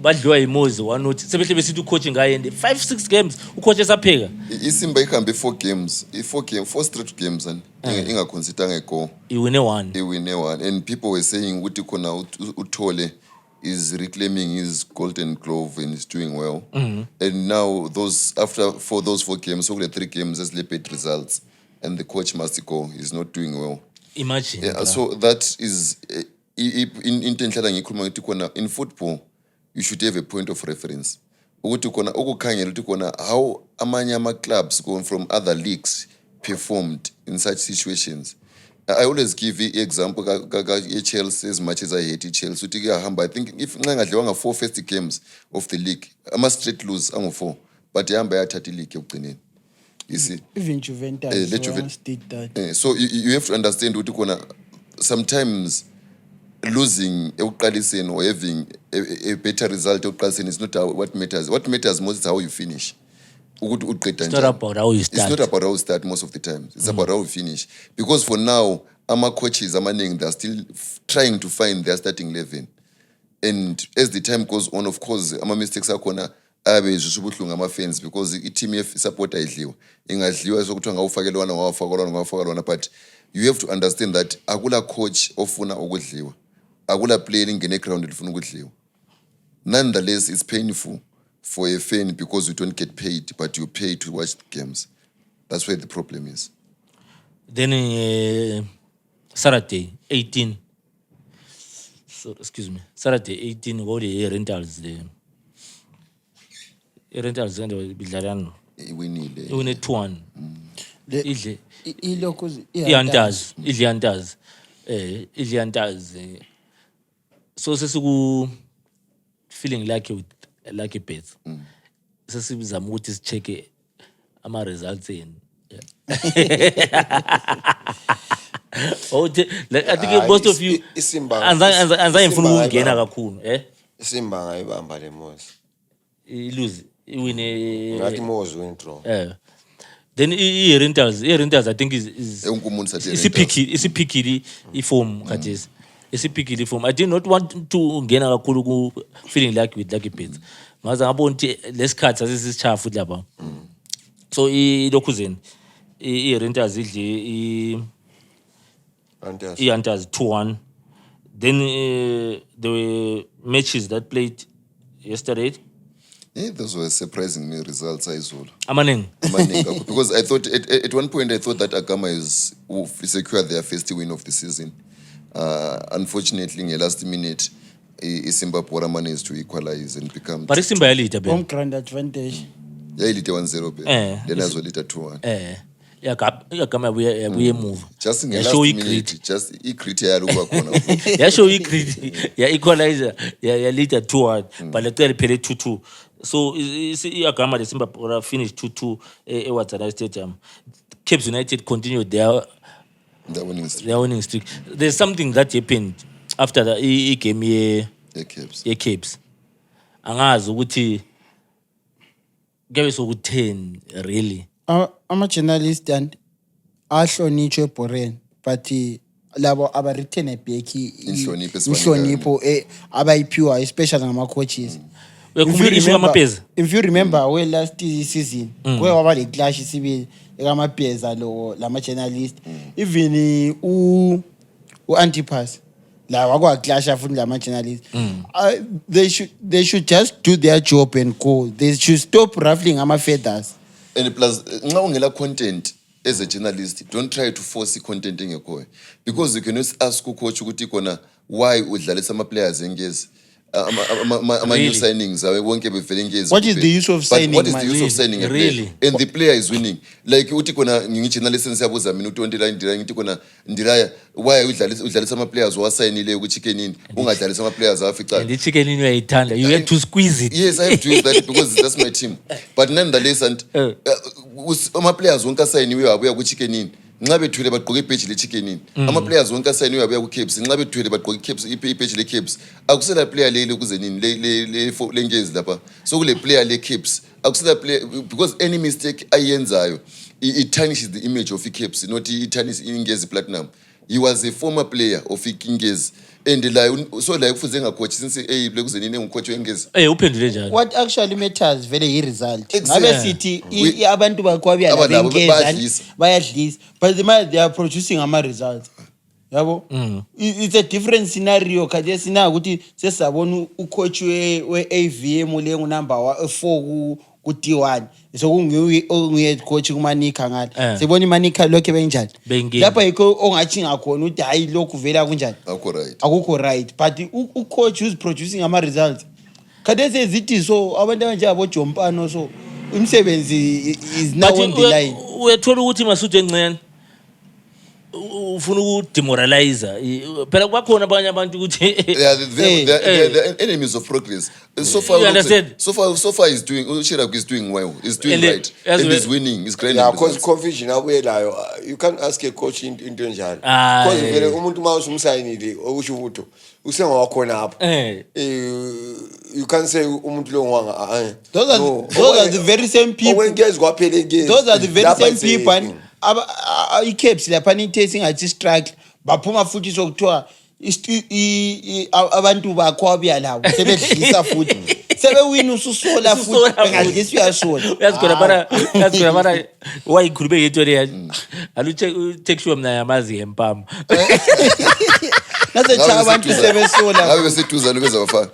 badliwa iMozi wanothi sebehle besithi ucoach ngaye and 5-6 games ucoach esapheka isimba ihambe 4 straight games and ingaconsider go iwine one and people were saying ukuthi khona uThole is reclaiming his golden glove and is doing well. And now for those 4 games, so the 3 games as bad results and the coach must go, he's not doing well. Imagine. So that is in football you should have a point of reference. How amanye clubs going from other leagues performed in such situations. I always give the example Chelsea, as much as I hate Chelsea. I think if Nanga 4 first games of the league, I must straight lose 4. But I 30 league. You see? Even Juventus did that. So you have to understand sometimes losing or having a better result is not what matters. What matters most is how you finish. It's not about how you start. It's not about how you start most of the time. It's about how you finish. Because for now, our coaches, they're still trying to find their starting 11. And as the time goes on, of course, our mistakes are going to fans because the team support idliwa. Ingadliwa sokuthiwa ngawufakelwana but you have to understand that akula coach ofuna ukudliwa. Akula player ingene ground elifuna ukudliwa. Nonetheless, it's painful for a fan because you don't get paid, but you pay to watch the games. That's where the problem is. Then Saturday 18. So excuse me. Saturday 18 go the rentals the rentals and bidlarano. Iwinile. Iwine 2-1. Idle. Ilokhu Iliantas. So sesiku feeling like a bet. Sesibizama ukuthi sicheke ama results in. I think most of you anza ngifuna ukungena kakhulu Isimba ngayibamba le Mozi. Lose iwine Ngathi Mozi win draw. Then rentals I think is isiphikili iform khathesi. Isiphikili form. I did not want to ngena kakhulu ku feeling like with like a bet. Ngaza ngabona ukuthi lesikhathi asisichafu lapha. So ilokhuzeni rentals idle Hunters 2-1. Then there were matches that played yesterday. Yeah, those were surprising me results. Amaning. Because I thought at one point that Agama will secure their first win of the season. Unfortunately, in the last minute, Singapore managed to equalize and become. But it's Simba home ground advantage. Yeah, it 1-0. Then as well, it 2-1. Yeah, we move. Just in the last minute, just equality. Yeah, show equality. Yeah, equalizer. Yeah, later 2-1. But later play 2-2. So Agama the Singapore finished 2-2 at Watana Stadium. Cape United continued their winning streak. There's something that happened after the game here. Capes. Angazi ukuthi gabe soku10 really. I'm a journalist and ahlonitshwe eBoren but labo aba-return ebheki inhlonipho abayiphiwa especially ngama-coaches. If you remember where last season where waba le clash sibili ekamapeza lo lama-journalist even u-Antipas la wakwa-clasha futhi lama-journalist they should just do their job and go. They should stop ruffling ama-feathers. And plus, now ngela content as a journalist, don't try to force content engekhoyo, because you can just ask coach ukuthi kona why udlalisa ama players engezi new signings wonke bevele engezi. What is the use of signing? What is the use of signing a player? Really? And the player is winning. Like uthi kona ngingi-journalist siyabuza mina uTontela Ndira ngithi kona Ndira why udlalisa ama players wasayinile ku-chickenini ungadlalisa ama players aficayo. And the chickenini uyayithanda. You have to squeeze it. Yes, I have to use that because that's my team. But nonetheless, and ama players wonke asayiniwe abuya ku-chickenini. Nxa bethwele bagqoke ibheji le-chickenini. Ama players wonke asayiniwe abuya ku-Caps. Nxa bethwele bagqoke i-Caps ibheji le-Caps. Akusela player le kuze nini le ngezi lapha. So kule player le-Caps. Akusela player because any mistake ayenzayo it tarnishes the image of i-Caps, not it tarnishes Ingezi Platinum. He was a former player of Ingezi. And so like kufuze ngacoach since kuze nini ngcoach weNgezi. Uphendule njalo. What actually matters vele result. Exactly. Ngabe sithi abantu bakwabya labengezi bayadlisa, but they are producing ama results. Yabo? It's a different scenario kade sina ukuthi sesabona ucoach we-AVM le number 4 ku-D1. So kunguye coach kuManika ngale. Sibona iManika lokho benjani. Lapha yikho ongathi ngakhona ukuthi hayi lokho vela kunjani. Akukho right. But ucoach who's producing ama results. Kade sezithi so abantu abanje aboJompano so umsebenzi is now on the line. Uyathola ukuthi Masuthu encane ufuna ukudemoralize phela kwakhona abanye abantu ukuthi the enemies of progress. So far he's doing Chiraku is doing well, he's doing right, and he's winning, he's grinding. Because confusion awelayo, you can't ask a coach into njalo because vele umuntu mawusumsayinile okusho ukuthi usengawakhona apho you can't say umuntu lo ngwanga those are the very same people okwengezi kwaphela engezi. Those are the very same people i-Caps lapha ni-tasting ngathi struggle baphuma futhi sokuthiwa abantu bakwabya labo sebedlisa futhi sebewina ususola futhi bengadlisa uyasola. Uyazikhona bana wayikhulube yethu le alutexture mina yamazi empama nase cha abantu sebesola ngabe beseduzana bezawafana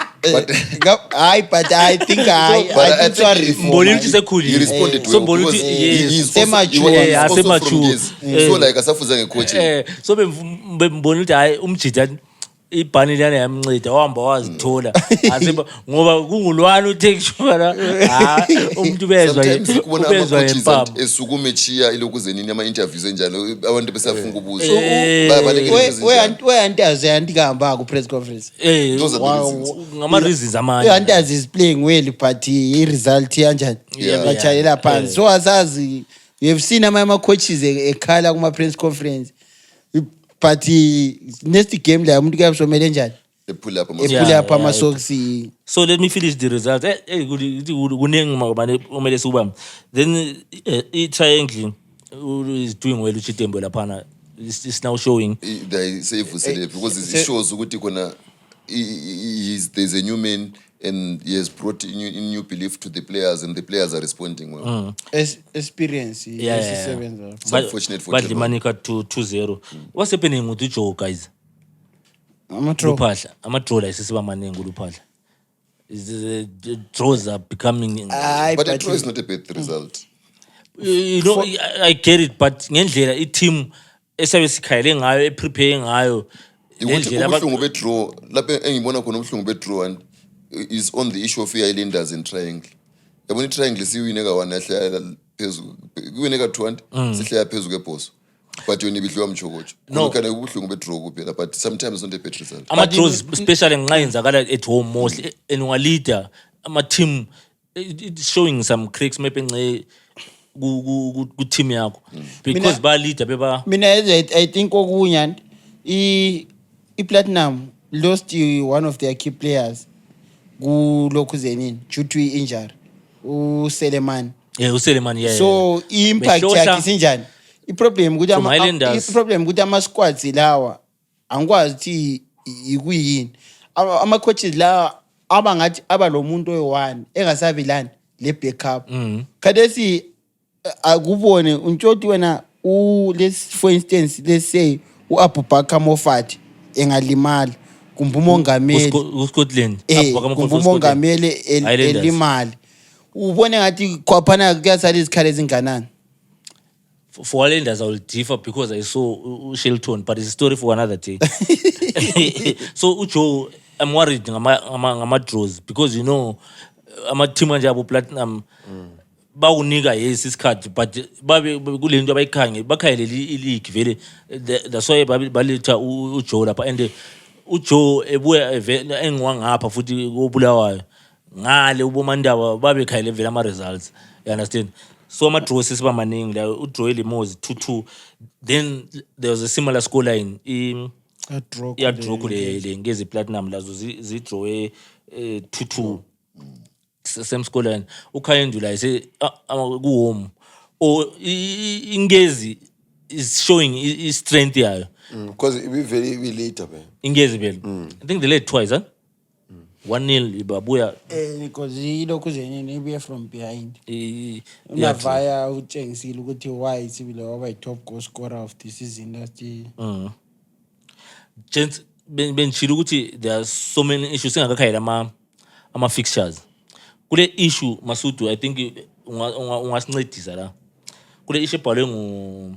but I think Mbonile ukuthi sekhulile. He responded so well Mbonile because semature so like asafuza ngecoach. So bembonile ukuthi hayi umjida ibhani lana yamnceda wahamba wazithola ngoba kungulwana uTexture la umuntu bezwa empama esukume chiya ilokuze nini ama interviews enjalo abantu besafunga ubuzo we antazi andikahamba ku press conference ngama reasons amanye antazi is playing well but i result yanjani bachalela phansi. So asazi you have seen ama coaches ekhala kuma press conference but next game la umuntu kuyabusomela njani pull up ama socks. So let me finish the results. Kuningi mabane kumele sikubambe. Then i-triangle is doing well uChitembo laphana. It's now showing. They say because it shows ukuthi kona there's a new man and he has brought in new belief to the players and the players are responding well. Experience. It's unfortunate for but Manika 2-0. What's happening with the Joe guys? I'm a draw la isisiba maningi luphahla. The draws are becoming but a draw is not a bad result. You know, I get it, but ngendlela i-team esabe sikhayele ngayo eprepare ngayo ubuhlungu bedraw lapha engibona khona ubuhlungu bedraw and is on the issue of Islanders and triangle. Yabona i-triangle siwine ka1 yahla phezulu kuwine ka2 sihleya phezulu keboso but yona ibidliwa mchokocho kana ubuhlungu bedraw kuphela but sometimes not a bad result. Ama draws especially nxa yenzakala at home mostly and wa leader ama team it's showing some cracks maybe nxe ku team yakho because ba leader beba mina I think okunyani i-Platinum lost one of their key players kulokhu zenini due to injury uSeleman. uSeleman so impact yakhe sinjani iproblem ukuthi ama squads lawa angikwazi ukuthi ikuyini ama coaches la abangathi aba lo muntu oyi1 engasabi lana le backup kadesi akubone untshoti wena for instance let's say uAbubakar Moffat engalimala kumbumongameli uScotland kumbumongameli elimali ubone ngathi kwaphana kuyasala izikhali ezinganani for Islanders, I will differ because I saw Shelton, but it's a story for another day. So Ucho, I'm worried ngama draws because you know ama-team anje abo platinum bawunika yes isikhathi but babe kule nto abayikhange bakhayelele i-league vele that's why baletha uJoe lapha and uJoe ebuya engiwangapha futhi kobulawayo ngale ubomandaba babekhayele vele ama-results you understand so ama-draw sesiba maningi la uDroel Limozi 2-2 then there was a similar scoreline draw kule ngezi platinum lazo zidrawe 2-2 same scoreline uKhayendula ise kuhome or ingezi is showing his strength yayo because it be very later man ingezi vele I think they led twice 1-0 babuya because ilokhu zenini ibuye from behind unavaya utshengisile ukuthi why sibile waba top goal scorer of the season last year gents benchila ukuthi there are so many issues singakakhayela ama fixtures kule issue Masudu I think ungasincedisa la kule issue ebhalwe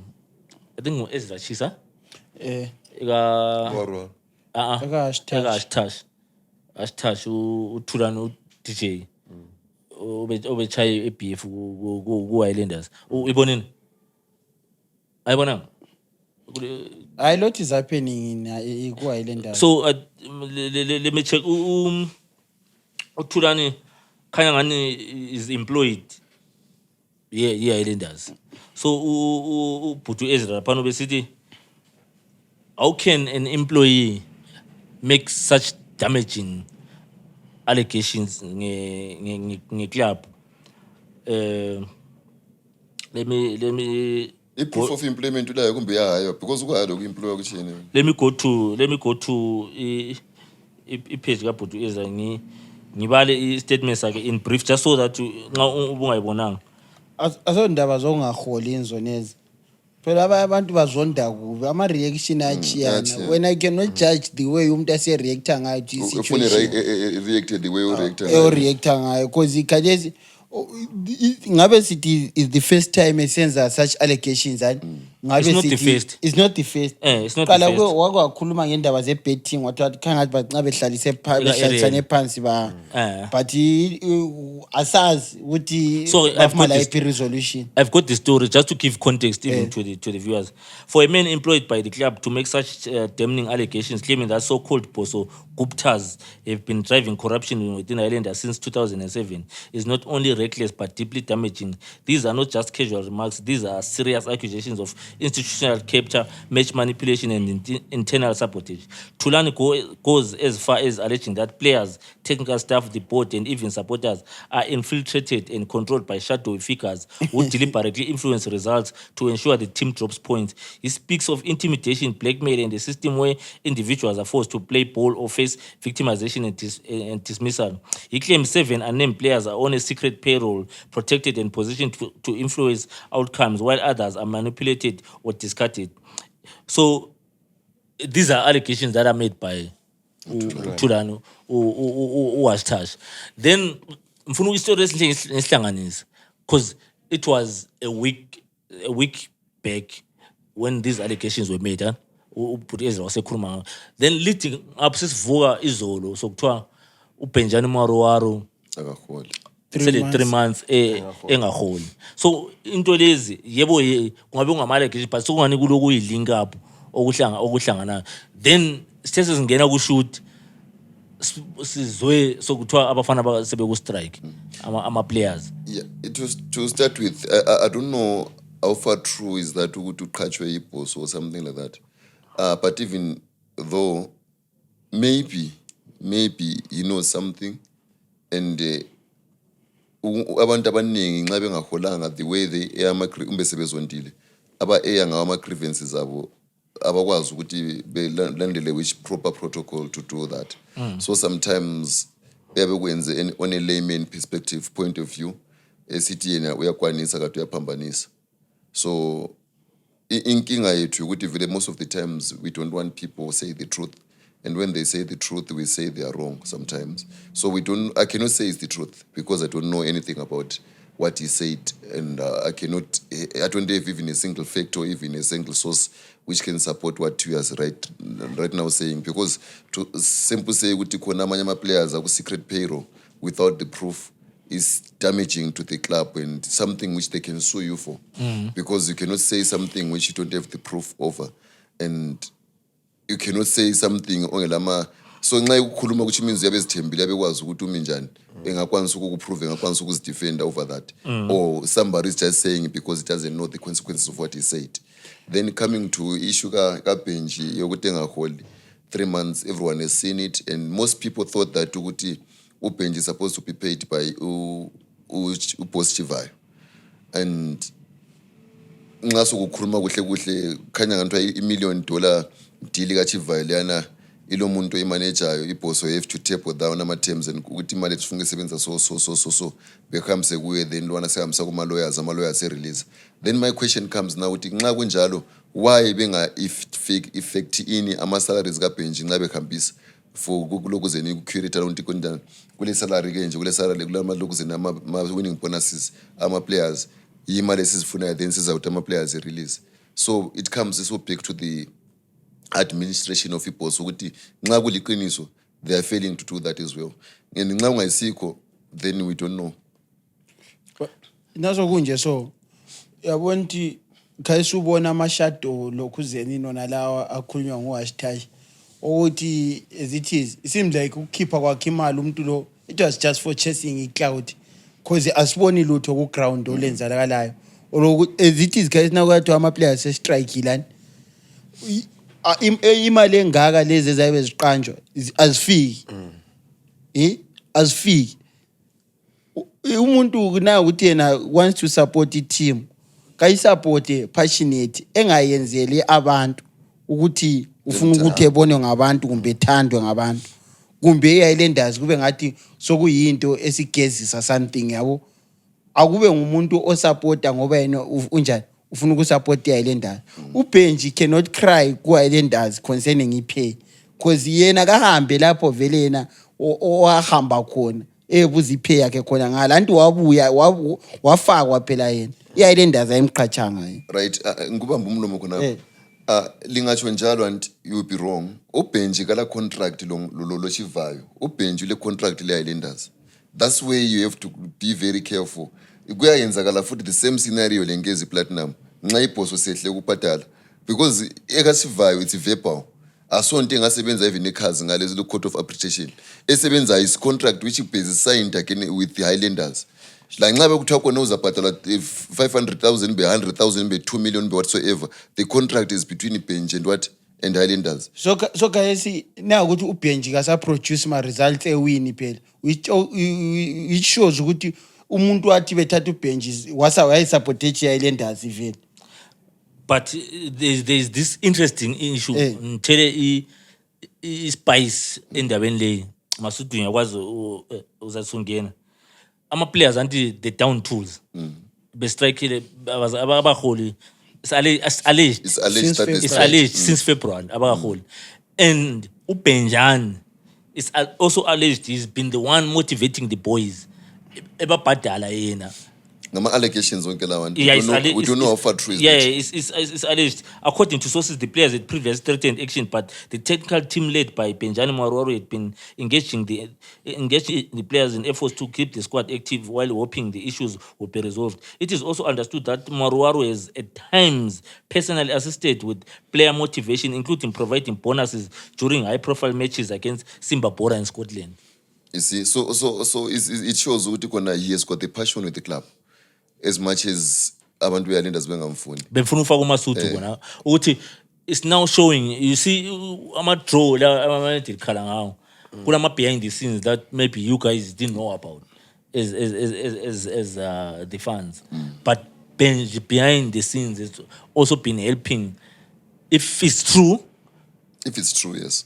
I think Ezra Chisa Warwa Ashtash uthulana uDJ obechaya eBF ku Islanders uyibonini ayibona I lot is happening in ku Islanders so let me check uthulani khanya ngani is employed Islanders so ubhutu Ezra phano besithi how can an employee make such damaging allegations nge club let me i-proof of employment ulayo kumbe yahayo because ukwayo ku-employer kuthini let me go to i-page kabhutu Ezra ngibale i-statement sakhe in brief just so that nxa ubungayibonanga azondaba zongaholi inzonezi phela abantu bazonda kubi ama-reaction achiyana when I cannot judge the way umuntu ase-reacta ngayo reacted the way reacta ngayo because ikhathesi ngabe sithi is the first time esenza such allegations ngabe sithi it's not the first qala wakwakhuluma ngendaba ze-betting wathi khangathi banxa behlalisane phansi but asazi ukuthi bafumana iphi resolution. I've got the story just to give context even to the viewers. For a man employed by the club to make such damning allegations claiming that so-called Boso Guptas have been driving corruption within Islanders since 2007 is not only reckless but deeply damaging. These are not just casual remarks. These are serious accusations of institutional capture, match manipulation and internal sabotage. Tulani goes as far as alleging that players, technical staff, the board and even supporters are infiltrated and controlled by shadowy figures who deliberately influence results to ensure the team drops points. He speaks of intimidation, blackmail and a system where individuals are forced to play ball or face victimization and dismissal. He claims 7 unnamed players are on a secret payroll, protected and positioned to influence outcomes, while others are manipulated or discarded. So these are allegations that are made by Tulano Ashtash. Then mfuna ukuyistori esihlanganisa because it was a week back when these allegations were made ubhuti Ezra wasekhuluma then leading up sesivuka izolo sokuthiwa uBenjani Marowaro akaholi 3 months engaholi so into lezi yebo kungabe ungama-allegation but sokungani kuloku yi-link up okuhlanganayo then sithe singena ku-shoot sizwe sokuthiwa abafana sebeku-strike ama-players. Yeah, it was to start with I don't know how far true is that ukuthi uqhatshwe iboss or something like that but even though maybe he knows something and abantu abaningi nxa bengaholanga the way they umbe sebezondile aba ngama-grievances abo abakwazi ukuthi belandele which proper protocol to do that. So sometimes uyabekwenze on a layman perspective point of view esithi yena uyakwanisa kade uyaphambanisa so inkinga yethu ukuthi vele most of the times we don't want people say the truth and when they say the truth we say they are wrong sometimes so I cannot say it's the truth because I don't know anything about what he said, and I don't have even a single fact or even a single source which can support what you are right now saying, because to simply say ukuthi khona amanye ama-players aku-secret payroll without the proof is damaging to the club and something which they can sue you for, because you cannot say something which you don't have the proof over, and you cannot say something ongelama. So nxa ukukhuluma ukuthi means yabe zithembile abekwazi ukuthi umi njani engakwanisa ukuprove engakwanisa ukuzidefend over that, or somebody is just saying it because it doesn't know the consequences of what he said. Then coming to issue ka Benji yokuthi engaholi 3 months, everyone has seen it, and most people thought that ukuthi uBenji is supposed to be paid by uBoss Chivayo, and nxa sokukhuluma kuhle khanya ngantwa $1 million deal ka Chivayo lana ilo muntu imanager iboss have to tape down ama-terms and ukuthi imali esifunga isebenza so behamse kuye, then lwana sehamsa kuma-lawyers release. Then my question comes now ukuthi nxa kunjalo why benga-effect ini ama-salaries kaBenji nxa behambisa for kulokuzeni ku-curate alonto konjani kule salary kenje kule salary kulama-lokuzeni ama-winning bonuses ama-players imali esizifunayo then sizawuthi ama-players release. So it comes so back to the administration of iboss ukuthi nxa kuliqiniso they are failing to do that as well, and nxa ungayisikho then we don't know. Naso kunje so yabona ukuthi khayisa ubona ama-shadow lokhuzeni nona lawa akhulunywa ngo-hashtag ukuthi as it is, it seems like ukukhipha kwakhe imali umuntu lo it was just for chasing icloud because asiboni lutho ku-ground olenzakalayo or as it is khayisa nakuyathiwa ama-players estrike lani imali engaka lezi ezabe ziqanjwa azifiki azifiki. Umuntu na ukuthi yena wants to support i-team kayisupport passionate engayenzeli abantu ukuthi ufuna ukuthi ebonwe ngabantu kumbe ethandwe ngabantu kumbe i-Islanders kube ngathi sokuyinto esigezisa something yabo, akube ngumuntu osupporta ngoba yena unjani ufuna ukusupport i-Islanders. uBenji cannot cry ku-Islanders concerning ipay because yena kahambe lapho vele yena owahamba khona ebuza ipay yakhe khona ngalantu wabuya wafakwa phela yena i-Islanders ayimqhatshanga yena. Right, ngubamba umlomo khona lingatsho njalo and you will be wrong. uBenji kala contract lo Chivayo, uBenji le contract le Islanders. That's where you have to be very careful. Kuyayenzakala futhi the same scenario lengezi Platinum nxa iboss sehle ukubhadala because ekasivayo it's verbal, asonto engasebenza even ekhazi ngalezi lo court of arbitration esebenza is contract which is signed again with the Highlanders. La nxa bekuthiwa khona uzabhadala 500,000 be 100,000 be 2 million be whatsoever, the contract is between Benji and what and Highlanders. So guys, na ukuthi uBenji kasa produce ma results ewini phela which shows ukuthi umuntu wathi bethatha uBenji wayisupport i-Islanders vele. But there's this interesting issue. Ngithele ispice endabeni le masudu ngiyakwazi uzasungena ama-players anti the down tools bestrikile abaholi it's alleged since February abaholi, and uBenjani is also alleged he's been the one motivating the boys ebabhadala yena. Allegations on Kelawan. Yeah, we don't know how far true is yeah, that. It's alleged. According to sources, the players had previously threatened action, but the technical team led by Benjani Maruaru had been engaging the players in efforts to keep the squad active while hoping the issues would be resolved. It is also understood that Maruaru has at times personally assisted with player motivation, including providing bonuses during high-profile matches against Simba Bora in Scotland. You see, so it shows that he has got the passion with the club. As much as abantu be-Islanders bengamfuni befuna ufaka uMasudu kona ukuthi it's now showing, you see ama-draw la amanedikhala ngawo kulama behind the scenes that maybe you guys didn't know about as the fans, but behind the scenes it's also been helping if it's true. Yes.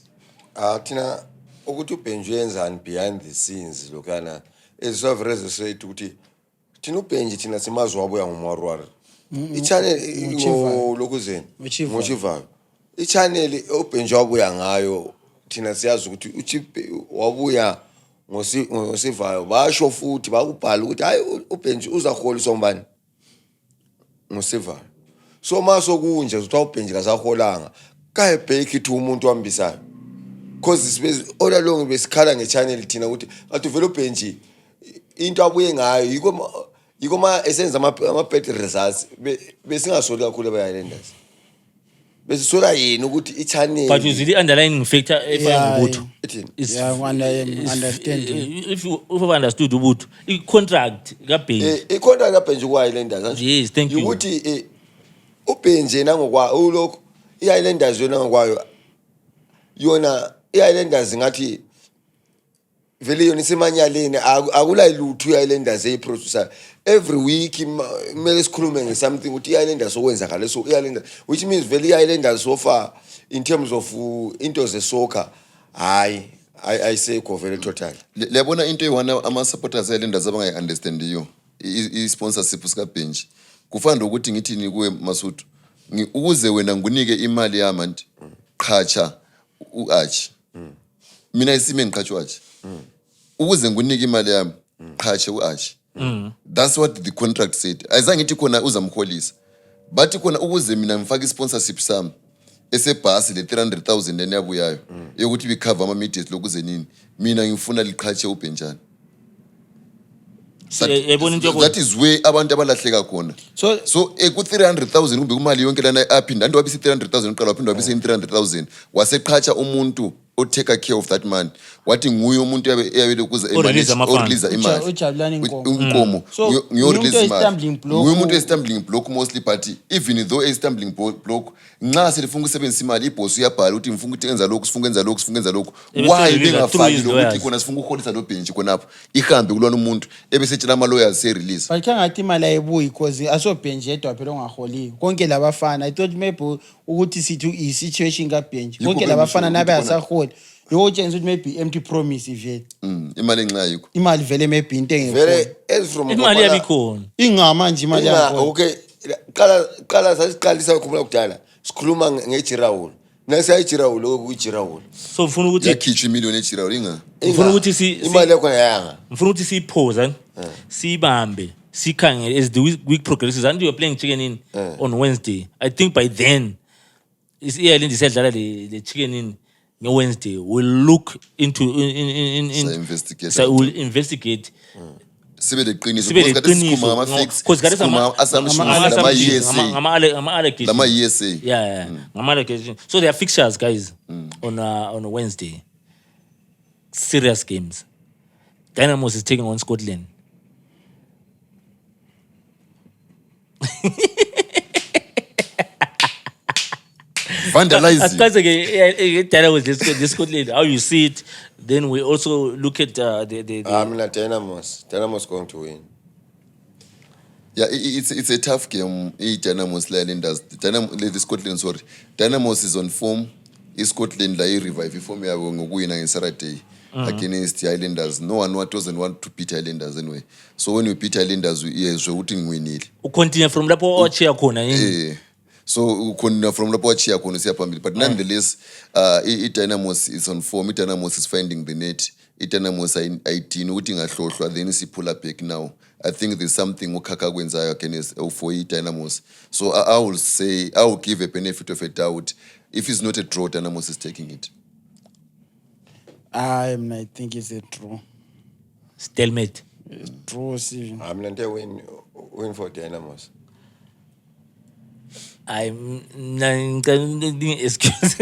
Tina ukuthi uBenji yenzani behind the scenes lokana ezisaveze said ukuthi Tino Benji tina simazi wabuya ngoMaruaru. I-channel lokuzeni Mochivayo. I-channel uBenji wabuya ngayo tina siyazi ukuthi wabuya ngosivayo basho futhi bakubhala ukuthi hayi uBenji uzaholiswa ngubani ngosivayo. So maso kunje uthi uBenji kasaholanga kaye bake it umuntu ohambisayo. Cause all along besikhala ngechannel thina ukuthi athi vele uBenji into abuye ngayo yiko ma esenza ama bad results besingasoli kakhulu abayilanders. Besisola yini ukuthi ichannel but is the underlying factor efana ngubutho understand if you understood ubutho I contract kaBenji I contract kaBenji kwayilanders. Yes, thank you. Ukuthi uBenji nangokwa ulokho iyilanders yona ngokwayo yona iyilanders ngathi vele yona isemanyaleni akula lutho iyilanders eyiproducer every week kumele sikhulume ngesomething ukuthi iyilanders okwenzakala so iyilanders which means vele iyilanders so far in terms of into ze soccer I say go very total. Liyabona into eyiwana ama supporters eyilanders abangayi understand iyo I sponsorship sika Benji kufanda ukuthi ngithini kuwe Masuthu ukuze wena ngunike imali yamanti qhatsha uArch mina isime ngiqhatsha uArch ukuze ngunike imali yami qhatsha uArch that's what the contract said ayizange ithi khona uzamkholisa bathi khona ukuze mina ngifake isponsorship sami esebhasi le 300,000 eniyabuyayo yokuthi bicover ama meetings lokuze nini mina ngifuna liqhatshe uBenjani. That is where abantu abalahleka khona. So ku 300,000 kumbe kumali yonke lana aphinda andu wabisi 300,000 uqala waphinda wabisi 300,000 waseqhatsha umuntu o take care of that man wathi nguye umuntu eyabele ukuza release imali ujabulani inkomo ngiyo release imali nguye umuntu e-stumbling block mostly but even though e-stumbling block nxa selifuna ukusebenzisa imali iboss uyabhala ukuthi ngifuna ukuthi enza lokhu sifunga enza lokhu sifunga enza lokhu why bengafaki ukuthi khona sifunga uholisa lo Benji khonapho ihambe kulona umuntu ebesetshela ama lawyers se release but kangathi imali ayibuyi because aso Benji yedwa phela ongaholiyo konke labafana I thought maybe ukuthi sithi I situation kaBenji konke labafana nabe asaholi yotshengisa ukuthi maybe empty promise vele imali enxa yikho imali vele maybe into engekho vele as from imali yabikhona ingama nje imali yakho okay qala sasiqalisa ukukhuluma kudala sikhuluma ngeJirawulo nasayijirawu ukujirawu so ufuna ukuthi yakhitha imillion ejirawu inga ufuna ukuthi imali yakho yanga ufuna ukuthi siyiphoza sibambe sikhangele as the week progresses and you are playing chicken in on Wednesday I think by then is Ireland isedlala le chicken in no Wednesday we'll look into investigate so we'll investigate sibe leqiniso sikhuma ngama facts because gade ama allegation lama ESA yeah ngama allegation so there are fixtures guys on a Wednesday serious games. Dynamos is taking on Scotland. Vandalizing. Dynamos this Scotland. How you see it? Then we also look at the Dynamos going to win. Yeah, it's a tough game. Dynamos Islanders. The Scotland, sorry. Dynamos is on form. Scotland la revive form yabo ngokuwina ngeSaturday against the Islanders. No one doesn't want to beat Islanders anyway. So when you beat Islanders, yes, we ngiwinile. Continue from lapho ochiya khona yini? So continue from lapho ochiya khona siya phambili. But nonetheless, Dynamos is on form. Dynamos is finding the net. Dynamos ayidini ukuthi ngahlohlwa then siphula back now. I think there's something uKhaka kwenzayo against for Dynamos. So I will say I will give a benefit of a doubt. If it's not a draw, Dynamos is taking it. I think it's a draw. Stalemate. Draw, Steven. I'm not there win for Dynamos. I'm excuse.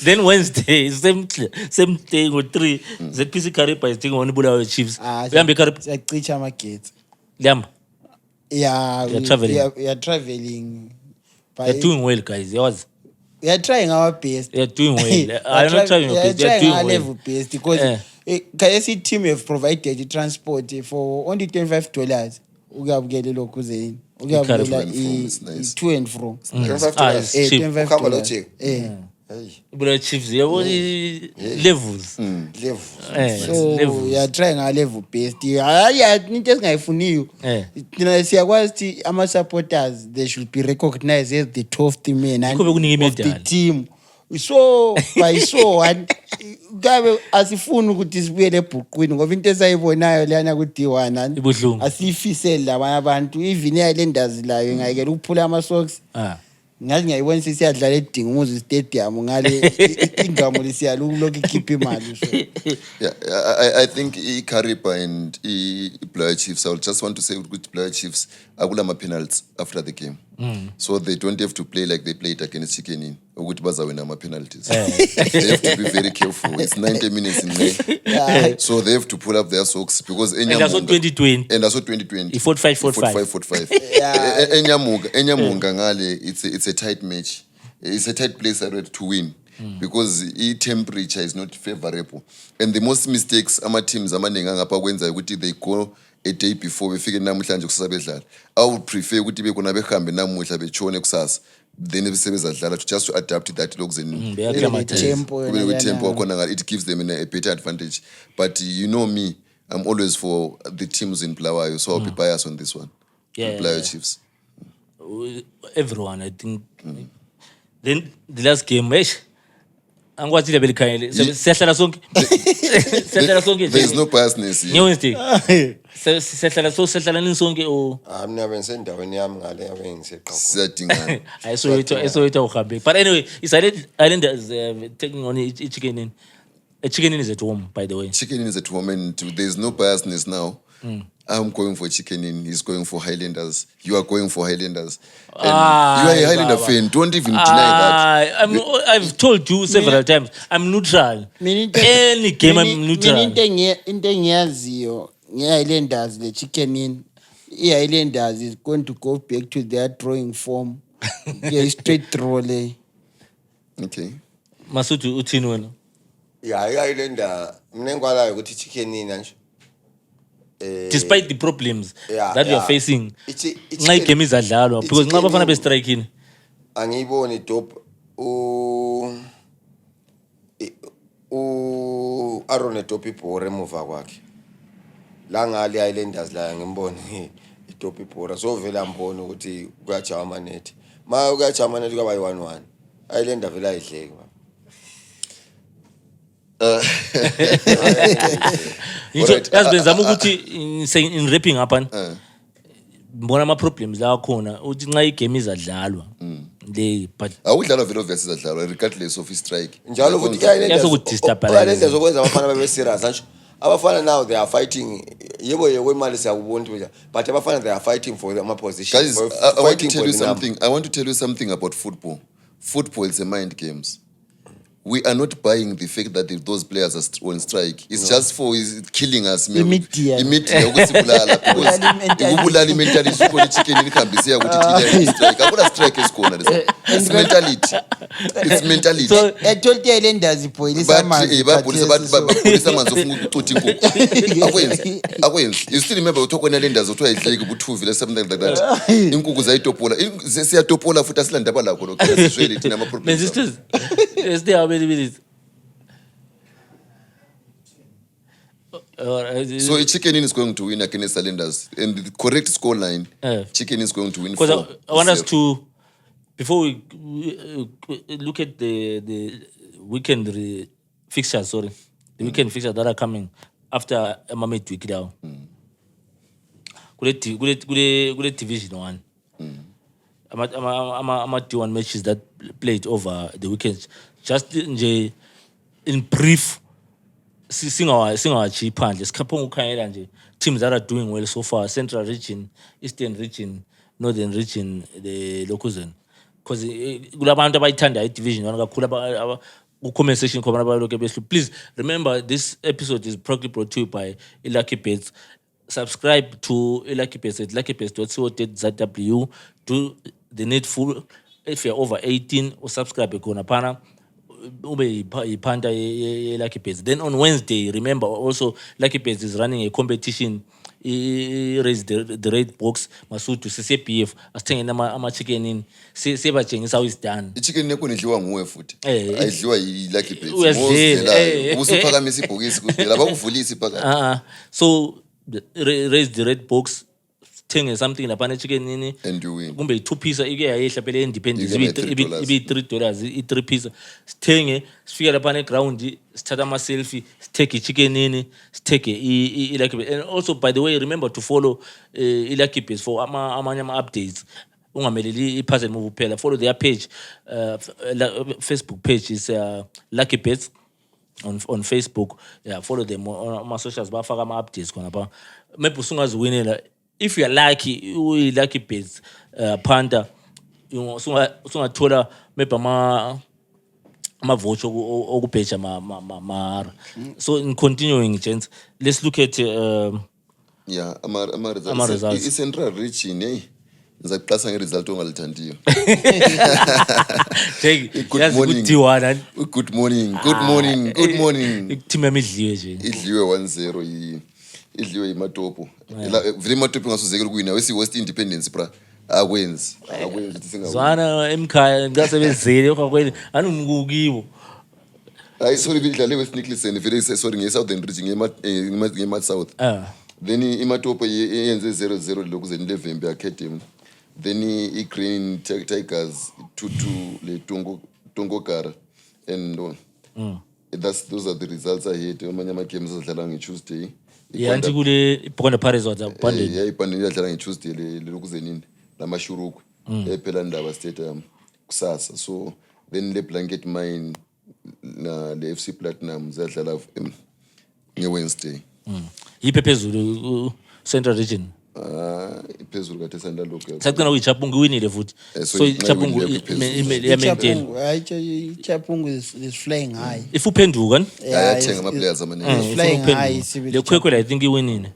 Then Wednesday, same thing with 3. ZPC Karipa is taking on Bulawayo Chiefs. Liambe Karipa. Liam. Yeah, we are traveling. We are traveling. You're doing well, guys. We are trying our best. You're doing well. I'm not trying your best. We are trying our level best because KSC team have provided the transport for only $25. Ugabugele lokuzeni. Ugabugela to and from. $25. But Chiefs, levels. So we are trying our level best. Yeah, just ngayifuniyo. Thina siyakwazi ama supporters they should be recognized as the 12th man of the team. so by so one kabe asifuni ukuthi sibuyele ebhuqwini ngoba into esayibonayo lana ku D1 Ibuhlungu. asifisele labanye abantu even iSlanders layo ngayekela ukuphula ama socks ngathi ngiyayibona sisiyadlala eDingumuzi Stadium ngale ingamo lisiyalokhu ikhipha imali so Yeah, I think Kariba and Blair Chiefs, I would just want to say with Blair Chiefs, Agulama penalties after the game. So they don't have to play like they played against Chicken Inn. Ukuthi bazawina ama penalties. They have to be very careful. It's 90 minutes in May. So they have to pull up their socks because And that's what 2020. And that's what 2020. 45. Enyamunga ngale, it's a tight match. It's a tight place to win. Because temperature is not favorable, and the most mistakes ama teams amaningi ngapha kwenza ukuthi they go a day before befike namhlanje kusasa bedlala. I would prefer ukuthi bekona behambe namuhla betshone kusasa then besebezadlala to just to adapt that lokuzeni tempo khona ngale it gives them a better advantage. But you know me, I'm always for the teams in Bulawayo, so I'll be biased on this one. Bulawayo Chiefs. Everyone, I think. Then the last game, angwathi lebe likhayele siyahlala sonke there is no biasness here. Wednesday siyahlala nisonke mina bengisendaweni yami ngale yabe ngiseqhawe siyadingana ayisoyitha uhambe. But anyway, Islanders taking on a Chicken Inn. A Chicken Inn is at home, by the way. Chicken Inn is at home, and there is no biasness now. I'm going for Chicken Inn. He's going for Highlanders. You are going for Highlanders. And you are a Highlander fan. Don't even deny that. I've told you several times. I'm neutral. Any game I'm neutral. Into engiyaziyo nge-Highlanders le Chicken Inn. I-Highlanders is going to go back to their drawing form. Yeah, straight throw le. Okay. Masutu uthini wena? Yeah, i-Islander mina ngikwalayo ukuthi Chicken Inn nje. Despite the problems that we are facing, nxa igame izadlalwa because nxa bafana be strikeini angiyiboni top Aaron Topi Bora emuva kwakhe la ngale Islanders la ngimboni iTopi Bora so vela mbona ukuthi kuyajama net ma kuyajama net kwaba yi-1-1 Islander vela ayidleki ba yazibenzama ukuthi in wrapping up mbona ama problems la khona uthi nxa igame izadlalwa le but awudlalwa velo versus adlalwa regardless of strike njalo futhi Islanders okwenza abafana babe serious nje abafana now they are fighting yebo imali siyakubona but abafana they are fighting for the position. Guys, I want to tell you something about football. Football is a mind games. We are not buying the fact that those players are on strike. It's just for killing us. Immediate ukusibulala because ukubulala mentality ukho Chicken Inn ikhambisiya ukuthi strike. Akula strike esikhona lesa. It's mentality. It's mentality. So told the Islanders iphoyilisa amanzi. Bayapholisa amanzi ofuna ukucutha inkukhu. Akwenzi. You still remember uthoko neLanders uthiwa idleki buthuvi something like that. Inkukhu zayitopola. Siyatopola futhi asilandaba lakho lokho. Siswele thina ama problems. Yes, they are very minutes. So Chicken Inn is going to win against Islanders, and the correct scoreline, Chicken Inn is going to win. Because I want us to, before we look at the weekend fixtures, the weekend fixtures that are coming after Mid week now. Good division one. I'm D1 matches that played over the weekend. Just in brief, seeing our cheap hand, teams that are doing well so far: Central Region, Eastern Region, Northern Region, the Lokuzen. Because abantu abayithanda division, comment section. Please remember this episode is proudly brought to you by Lucky Bets. Subscribe to Lucky Bets at luckybets.co.zw. Do the needful. If you're over 18, or subscribe to Pana. Lucky Bets. Then on Wednesday, remember also Lucky Bets is running a competition. Raise the red box. Masutu CCPF. Asithenga ama Chicken Inn. Sebachengisa how it's done. Chicken Inn kunidliwa nguwe futhi. Ayidliwa Lucky Bets. Mozela. Usuphakamisa ibhokisi kuphela. Abakuvulisi phakathi. So raise the red box. sithenge something lapha chicken nini And you win. kumbe 2 piece ike yayehla phela independence You ibe get $3. ibe $3 i3 piece sithenge sifika lapha eground sithatha ama selfie sitheke ichicken nini sitheke I Lucky Bets. And also by the way remember to follow I Lucky Bets for amanye ama updates ungameleli iPass and Move kuphela. Follow their page Facebook page is Lucky Bets on Facebook. Yeah, follow them on my socials bafaka ama updates khona ba maybe usungazwinela if you are lucky uyi Lucky Bets Panda usungathola maybe ama voucher okubheja ma so in continuing gents let's look at yeah ama results. results I Central Region hey ngizakuxasa ngeresult ongalithandiyo. Good morning. Good morning. Team yamidliwe nje. Idliwe 1-0 idliwe iMatopo. Vile iMatopo ngasuzekela kuwina wesi West Independence bra. Akwenzi ukuthi singawu. Zwana emkhaya ngasebenzele kwakweli anumkukibo. Hayi sorry bidlale West Nicholson vele sorry ngeSouthern Region ngema South. Then iMatopo yenze 0-0 lokuze nilevembe academy. Then Green Tigers 2-2 le Tongokara and those are the results I hate. Amanye ama games adlala ngeTuesday. Yeah anti kule iBhonda Pirates wazabandeni. Yeah iBhonda adlala ngeTuesday le lokuze nini lamashuruku ephela Ndaba Stadium kusasa. So then le Blanket Mine na le FC Platinum zadlala ngeWednesday. Iphezulu Central Region. Iphezulu kade sanda lokho. Sakugcina uyiChapungu winile futhi. So iChapungu iMaintain. Hayi iChapungu is flying high. If uphenduka ayathenga ama players amaningi. Flying high sibili. Le Khwekhwe I think iwinile.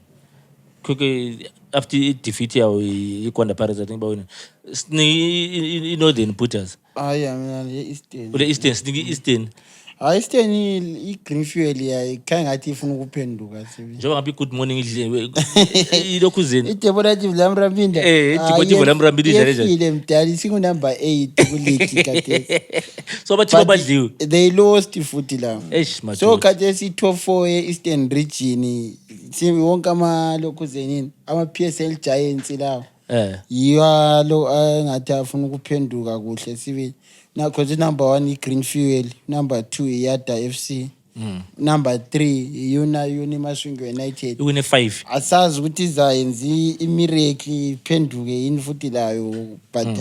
Khwekhwe after defeat yawo iBhonda Pirates I think bawina. Sini Northern Butters. Mina Eastern. Ule Eastern siniki Eastern. Eastern iGreenfield yayikhaya ngathi ifuna ukuphenduka sibi. Njengoba ngabe good morning idliwe ilokhuzeni. iDeportivo Lamrambinda. iDeportivo Lamrambinda idlale njani? Yefile mdali singu number 8 ku league kade. So bathi badliwe. They lost futhi la. So Madoda. kade si top 4 eEastern Region sibi wonke ama lokhuzeni ama PSL Giants lawo. Yalo ngathi afuna ukuphenduka kuhle sibi. Now cause number 1 iGreenfield, number 2 iYada FC, number 3 Unimaswingo United. Iwine 5. Asazi ukuthi izayenza imiracle iphenduke yini futhi layo but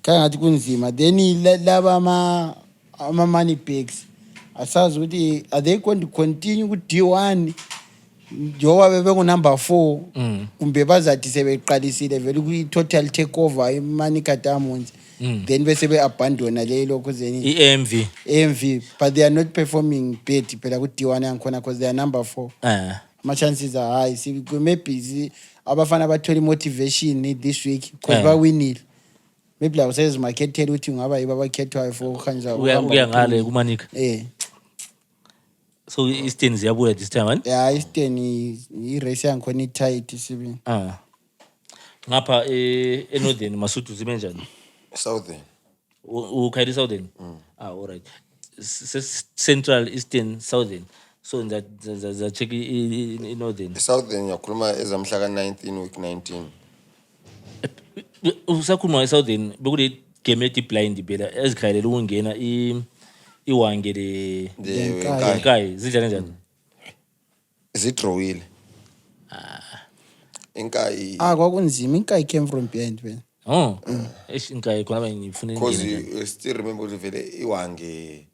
kangathi kunzima. Then laba ama money bags. Asazi ukuthi are they going to continue ku D1 njoba bebengu number 4 kumbe bazathi sebeqalisile vele ku total takeover imani Diamonds. Then bese be abandon le lokho zeni AMV but they are not performing bad phela ku D1 yankhona because they are number 4 ama chances are high see maybe abafana bathola motivation this week because ba winile maybe la usayez marketed uthi ngaba yiba bakhethwayo for ukhanjwa uya ngale kumanika so Eastern ziyabuya this time man Eastern I race yankhona tight sibi ngapha eNorthern Masuthu zibe njani Southern. Ukhayeli Southern. All right. Central, Eastern, Southern. So that check in Northern. Southern yakhuluma ezamhla ka19 week 19. Usakhuluma eSouthern bekule game ethi blind phela ezikhayelela ukungena iwange le kai zinjani njani? Zidrawile. Inkai kwakunzima inkai came from behind phela. Inkai khona ngifuna because you still remember vele iwange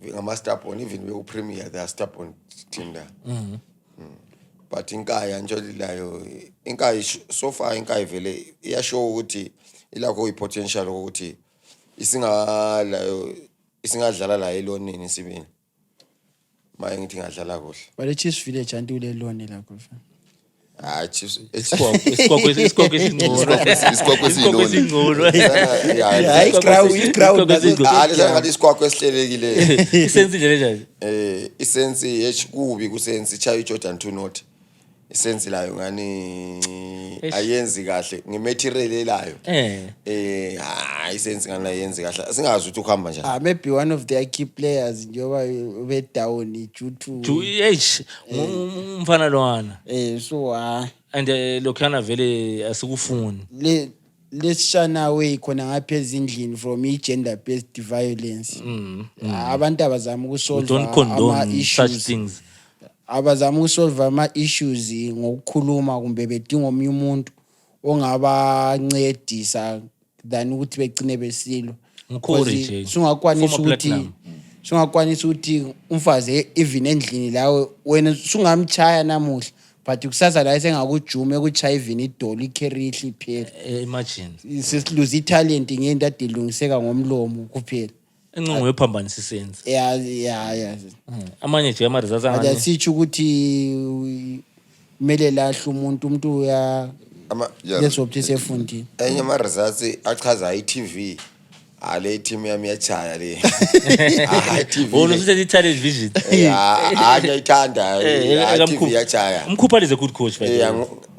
ngama Starborn even beku Premier they are Starborn team there. But Inkai anjolilayo Inkai so far Inkai vele iyashow ukuthi ilakho ipotential ukuthi isingadlala la elonini sibini. Maye ngithi ngadlala kuhle. But Chiefs Village anti ule lone la kufa. Chiefs isikoko esingcono crowd ngathi isikwakho esihlelekile isensi nje njani isensi yechikubi kusensi chayo Jordan 2-0 isensi layo ngani ayenzi kahle ngematerial elayo isensi ngani ayenzi kahle singazi ukuthi ukuhamba njani. Maybe one of their key players njoba be down due to umfana lowana so and lokhana vele asikufuni lesishana away khona ngapha ezindlini from gender based violence. Abantu abazama ukusolve ama-issues abazama ukusolve ama-issues ngokukhuluma kumbe bedinga omunye umuntu ongabancedisa than ukuthi begcine besilwa. Sungakwanisa ukuthi umfazi even endlini lawe wena sungamchaya namuhla but kusasa la sengakujume ukuchaya even idolo icarry iphela. Imagine sesiluza italent ngento adilungiseka ngomlomo kuphela enqongo yophambanisa isenzi. Yeah. Amanye nje ama-results angani asitsho ukuthi kumele lahle umuntu uya lesobuthi sefundile enye ama-results achaza i-TV ale team yami yachaya le TV bona usithi i-talent vision ayithanda TV yachaya umkhupha leze good coach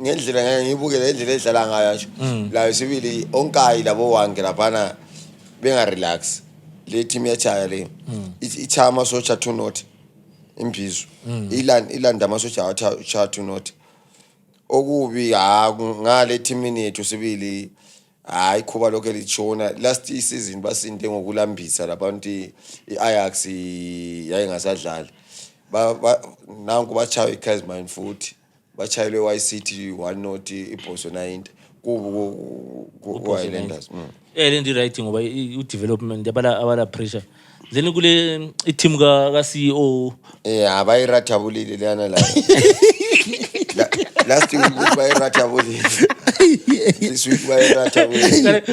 ngendlela ngiyibukela indlela edlala ngayo nje la sibili onkayi labo wange laphana benga relax le team yachaya le ichama socha 2-0 imbizo ilanda amasocha acha 2-0 okubi ngale team yethu sibili ikhuba lokho litshona last season basinde ngokulambisa labantu iAjax yayingasadlali nanku bachaywe iKaiserslautern futhi bachayelwe YCT 1-0 iBhoso 90 ku Highlanders. Lendi right ngoba udevelopment abala pressure then kule i-team ka CEO abayirathabulile lana la last week bayirathabulile this week bayirathabulile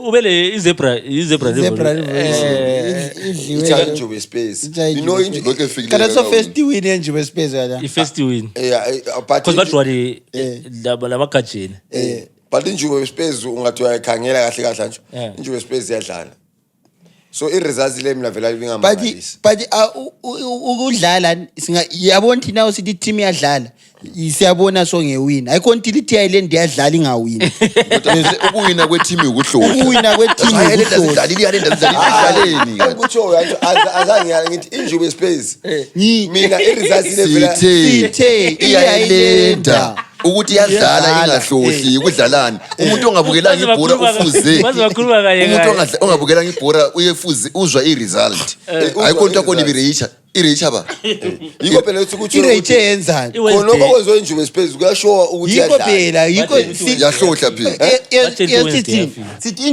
ubele izebra Njube Space you know kana so first win Njube Space yala first win but because batwali labagajeni but Njube Space ungathi uyakhangela kahle kahle nje Njube Space iyadlala so i-results le mina vela lingamangalisi but ukudlala yabona thina nawo sithi team yadlala siyabona so ngewin ayikho nti lithi Highland yadlala ingawini ukuwina kweteam ukuhlohla ukuwina kweteam idlaleni kutsho azange ngithi Njube Space mina i-results le vela sithe iHighland ukuthi yadlala ingahlohli ukudlalana umuntu ongabukelanga ibhora ufuze umuntu ongabukelanga ibhora uyefuze uzwa i-result ayikho into yakho nibireacha ireacha ba yiko phela ukuthi ireacha yenzani khona okwenziwe Njube Space kuyashowa ukuthi yadlala yiko yahlohla phela sithi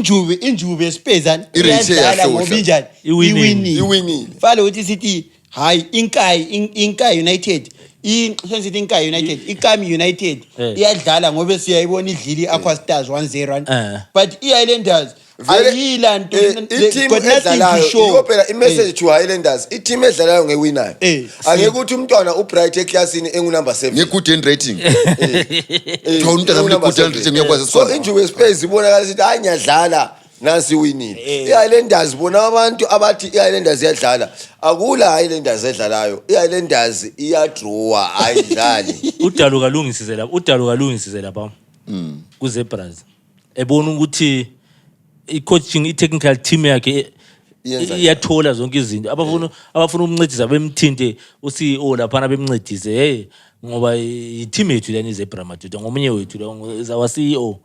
Njube Space iyadlala ngoba injani iwinile fale uthi sithi hayi Inkai United sensithi Inkai United iKami United iyadlala ngoba siyayibona idlili Aqua Stars 1-0 but iHighlanders ayila nto i-team edlalayo yiko phela i-message to Highlanders i-team edlalayo ngewinayo angeke ukuthi umntwana uBright eclassini engunumber 7 nge-good hand rating umntwana nge-good hand rating uyakwazi so Njube Space ibonakala sithi ayanyadlala nasi winile iHighlanders bona abantu abathi iHighlanders iyadlala akula Highlanders edlalayo iHighlanders iyadrawa ayidlali udalo kalungisise lapha kuZebras ebona ukuthi i-coaching i-technical team yakhe iyathola zonke izinto abafuna umncedisa bemthinte uCEO lapha bemncedise ngoba i-team yethu leni iZebra madoda ngomunye wethu la our CEO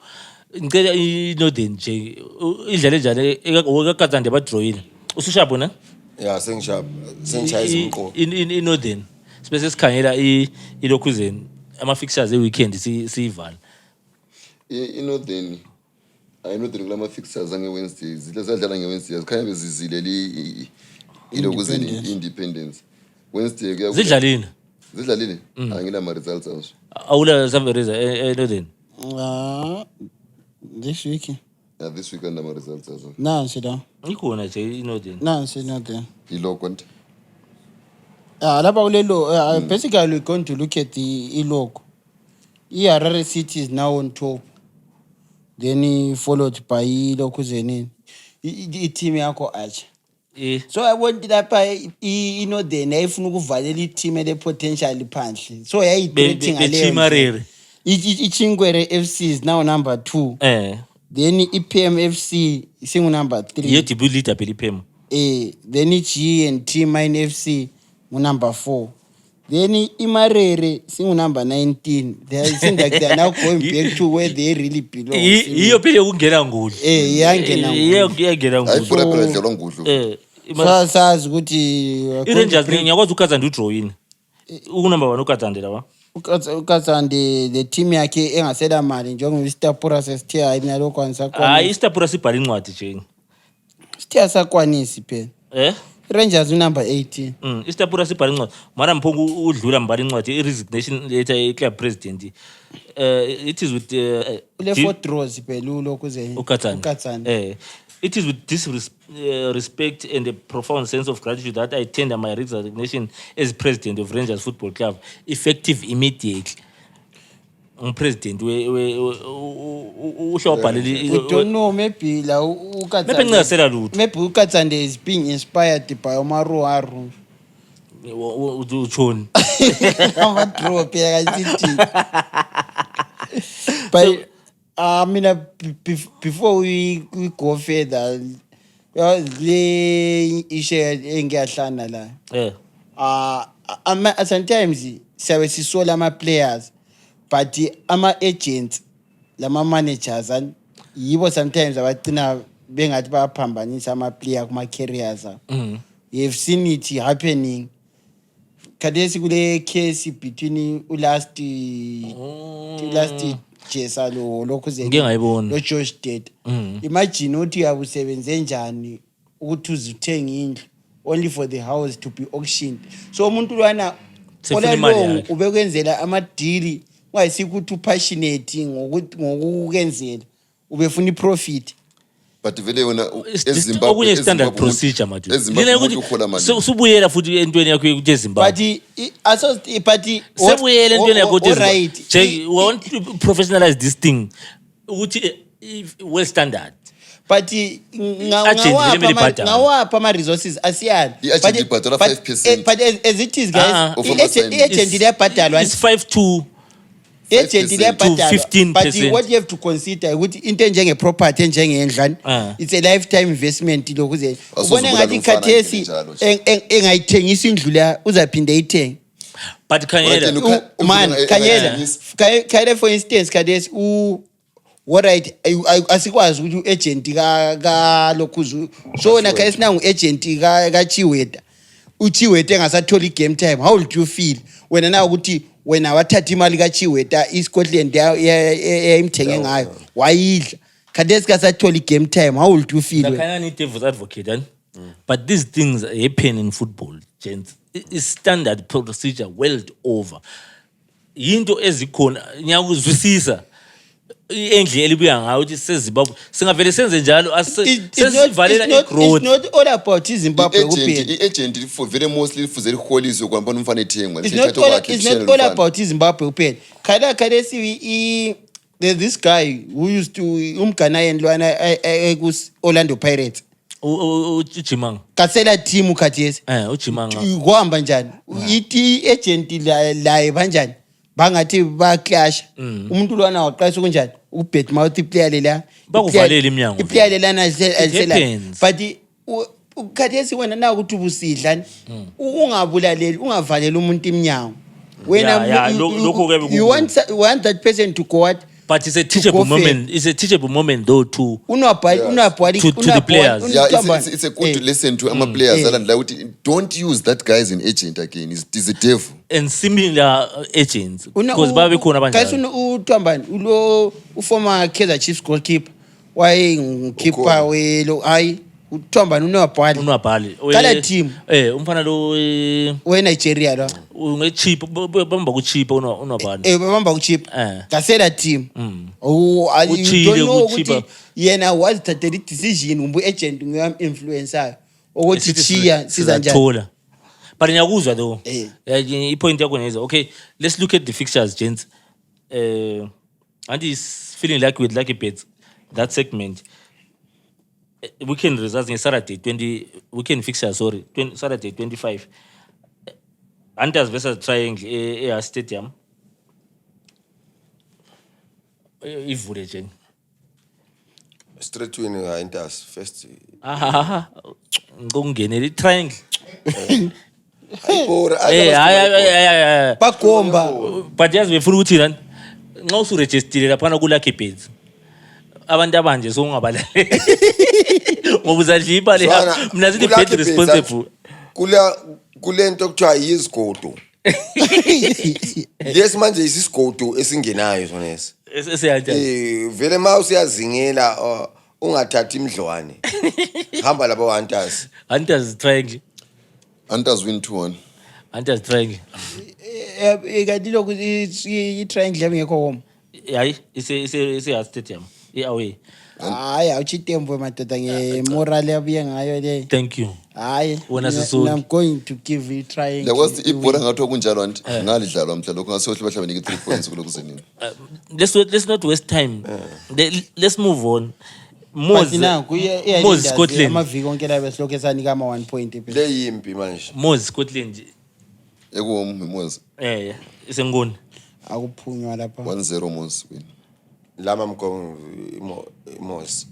ngicela iNorthern nje idlale njalo ekakazande badrawile usushapo na sengishapo sengichaya izimqo iNorthern sibese sikhangela iLokhuzeni ama-fixtures e-weekend siyivala iNorthern ayinodini kulama fixtures ange-Wednesday zidlala nge-Wednesday zikhanya bezizile iLokhuzeni Independence Wednesday zidlalile angina results azo awula Savereza eNorthern this week this week and results azo nansi la ikhona nje iNorthern nansi Northern iloko nje lapha kulelo basically we're going to look at the logo iHarare City is now on top then followed by Lokhuzeni i-team yakho acha So yabona lapha inodeni ayifuna ukuvalela iteam ele-potential phandle so yayi-threating Chimarere. iChinkwere FC is now number 2 then i-PMFC singu-number 3 Ye-debut leader phela iPM. then i-G and T Mine FC ngu-number 4 then iMarere singu-number 19 they are now going back to where they really belong. Iyo phela ukungena ngudlu. Iyangena ngudlu. Iyangena ngudlu. ayifuna phela dlalwa ngudlu sazi ukuthi I-Rangers ngiyakwazi uKazande udraw yini. Ukunumber 1 uKazande lawa. uKazande the team yakhe engasela mali njengoba iStapura sesithe hayi mina lokho angisakwanisi. Hayi iStapura sibhala incwadi nje. Sithe asakwanisi phela. Rangers number 18. iStapura sibhala incwadi. Mara mphongo udlula mbhala incwadi i-resignation letter ye-club president. It is with ule 4 draws phela lokho ze uKazande. It is with this respect and a profound sense of gratitude that I tender my resignation as president of Rangers Football Club, effective immediately. President usho wabhaleli we don't know maybe la uKazande maybe ngingasela lutho maybe uKazande is being inspired by Omaru utshoni ama draw phela kayithi but I mean, before we go further, le ishe engiyahlana la. Sometimes siyabe sisola ama players, but ama agents, lama managers and yibo sometimes abagcina bengathi bayaphambanisa ama player kuma careers. You've seen it happening. Kadesi kule case between last Jesa lokho ngiyayibona lo Josh Dead. Imagine uthi yabusebenze njani ukuthi uzithenga indlu only for the house to be auctioned. So umuntu lwana olalo ubekwenzela ama deal ungayisikuthi passionate ngokukenzela ubefuna iprofit. But vele wena eZimbabwe okunye standard procedure manje lina ukuthi subuyela futhi entweni yakho ukuthi eZimbabwe but sebuyela entweni yakho ukuthi right we want to professionalize this thing ukuthi well standard but ngawapha ama resources asiyani but 5%. But as it is guys i-agent liyabhadalwa it's 5 agent liyabhadalwa 15%. But what you have to consider ukuthi into njenge property enjengendlani it's a lifetime investment lokuze ubone ngathi ikhathesi engayithengisa indlu la uzaphinda ayithenge. But Khanyela for instance kadesi alright asikwazi ukuthi uagent ka lokhuzu so wena khayesi nangu agent ka Chiweta uChiweta engasatholi game time how would you feel wena na ukuthi wena wathatha imali ka Chiweta iScotland yayimthenge ngayo wayidla kadesi kasatholi game time how would you feel I need devil's advocate but these things happen in football gents is standard procedure world over into ezikhona ngiyakuzwisisa endle elibuya ngayo ukuthi seZimbabwe singavele senze njalo sesivalela igrowth. It's not all about Zimbabwe kuphela. I-agent for very mostly fuzeli holiswe kwamba umfana ethengwa it's not all about Zimbabwe kuphela. Khala si there's this guy who used to umGhanaian lwana ekus Orlando Pirates uJimanga kasela team khathesi uJimanga kuhamba njani ithi agent la banjani bangathi baclash umuntu lwana waqayisa kunjani uBetmouth iplayer lela bakuvalela iminyango iplayer lela nasela but ukhathesi wena na ukuthi ubusidlani ungabulaleli ungavaleli umuntu iminyango wena you want that person to go what. But it's a teachable moment. It's a teachable moment though too. To the players. Yeah, it's a good lesson to our players. Don't use that guy as an agent again. He's a devil. And similar agents. Because babe khona banjani. Kayisu uThambani ulo former Kaizer Chiefs goalkeeper. Why keeper welo hayi uThambani unobhali. Kala team. Umfana lo we Nigeria lo. Ungecheap bamba ku cheap unobhali. Bamba ku cheap. Kasela team. You don't know ukuthi yena wazithathela decision umbu agent ngiyam influencer ukuthi chiya siza njani. But ngiyakuzwa though. I-point yakho neza. Okay, let's look at the fixtures gents. Andy is feeling like we'd like a bit that segment. weekend results in Saturday 20 weekend fixture sorry Saturday 25 Hunters versus Triangle e stadium ivule nje straight win Hunters first. ngokungenela itriangle Ayibhora hayi bagomba but yazi befuna ukuthi nani nxa usuregistile laphana ku-lucky beds abantu abanje sokungabalali ngoba uzadla imali yakho mina zithi bed responsible kulento okuthiwa yizigodo. Yes manje isisigodo esingenayo sonesi. Vele mouse uyazingela ungathathi imidlwane. Hamba labo Hunters Triangle. Hunters win 2-1. Hunters Triangle. Kanti lokhu i-triangle yabingekho home. Hayi ise stadium away. Hayi awuchitembo madoda ngemoral yabuye ngayo le. Thank you. Hayi wona sisulu I'm going to give you triangle. There was ibhora ngathi kunjalo anti ngalidlalwa mhla lokho ngasohle bahlaba nike 3 points kuloko zenini. Let's not waste time. Let's move on. Moses Scotland amaviki onke la besilokho esanika ama 1 point ephela. Le yimpi manje. Moses Scotland Ekuhome Moses. Isengoni. Akuphunywa lapha. 1-0 Moses win. Lama mkongo Moses.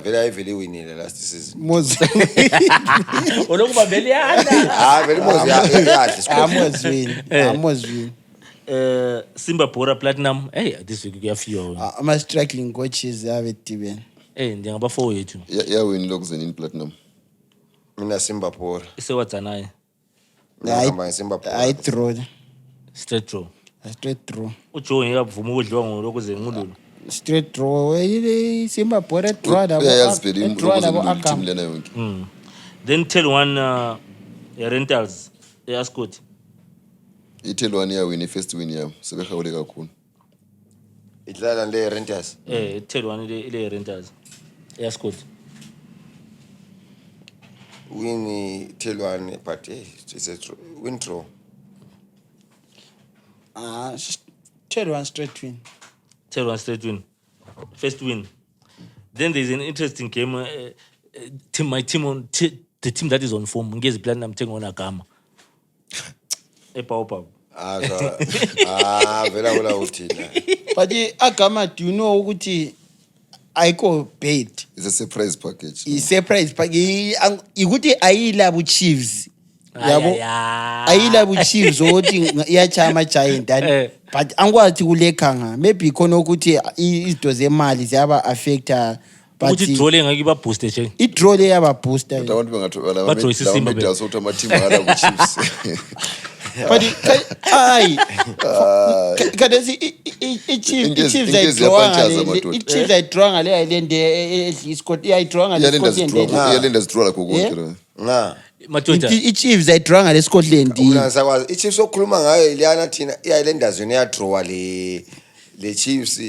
Vele ayivele winile last season. Moses. Olokuba vele yana. Vele Moses yahle. Moses win. Simba Bora Platinum. Hey, this week kuyafika. Ama struggling coaches ave Tiben. Ndingaba 4 yethu. Yeah win lokho zenini Platinum. Mina Simba Bora. Isewatsanaye. Ngihamba Simba Bora. I draw. Straight draw. Straight draw. Ujoe ngiyavuma ukudliwa ngoloko zenqululo. Straight draw. Simba Bora draw labo. Draw labo team lena yonke. Then tell one rentals Ascot. Ithelo one ya win first win yabo sebehawule kakhulu. Idlala le renters. Tell one le renters Ascot. Win tell one but it's a win draw. Tell one straight win. Tell one straight win. First win. Then there's an interesting game. My team on the team that is on form. Ngezi Platinum Tengona Gama. Epa. Vela wala uthina. But Agama, do you know ukuthi ayikho bait? It's a surprise package. It's surprise package. Ikuthi ayila bu Chiefs. Yabo. Ayila bu Chiefs ukuthi iyachama Giant but angwathi kulekhanga maybe khona ukuthi izinto zemali ziyaba affecta but ukuthi draw ngeke iba boost nje. I-draw le yaba booster. Abantu bengathola ama so ama team ala ku Chiefs. But i-Chiefs ayidraw ngale island Scott ayidraw ngale Scotland. Iyalendas draw lakho konke. Madoda. I-Chiefs ayidraw ngale Scotland. Unasakwazi i-Chiefs okhuluma ngayo ilana thina iyalendas yona yadraw le Chiefs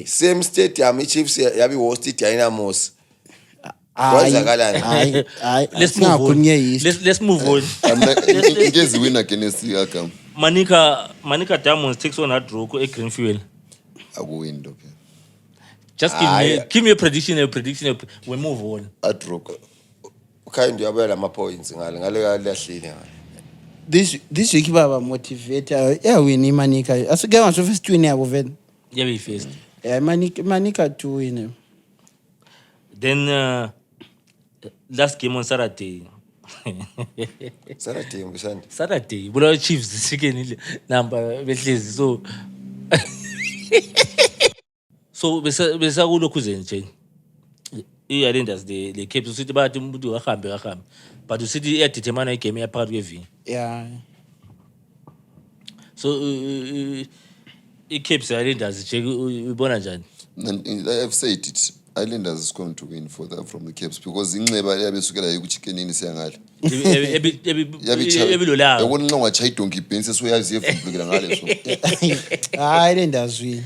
same stadium i-Chiefs yabi host Dynamos. Let's move on. Ngezi win against Agam. Manica Diamonds takes on hard rock at Greenfield. Akuwin okay. Just give me a prediction. We move on. Hard rock. Kind yabela ama points ngale lahlile. This week baba motivator win Manica. Asike ngaso first win yabo vele. Yabe first. Manica to win. Then last game on Saturday. Saturday. Bula Chiefs chicken number behlezi so besa kulokhu nje. I-Islanders the Cape City bathi umuntu ahambe but usithi iyadetermine igame yaphakathi kwevini. Yeah. So i-Cape Islanders nje ubona njani? I've said it. Islanders is going to win from the Capes because inxeba yabesukela ekuchikenini siyangale. Ebilolayo. Yabona nxa wacha idonki bense so yazi efubukela ngale so. Islanders win.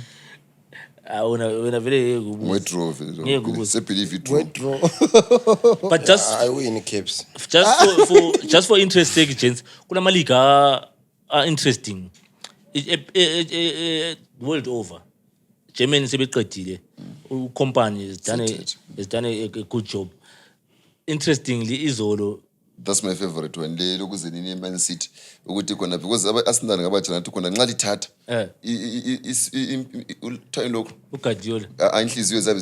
Wena vele withdraw. Se believe it. Withdraw. But just I win Capes. Just for interest sake gents, kuna maliga are interesting. World over. Germany sebeqedile. company Seated. has done a good job. Interestingly, Izolo, That's my favorite one. Le lokuze nini Man City ukuthi khona because Arsenal ngabajana ukuthi khona nxa lithatha uthayini lokho uGuardiola. inhliziyo zabe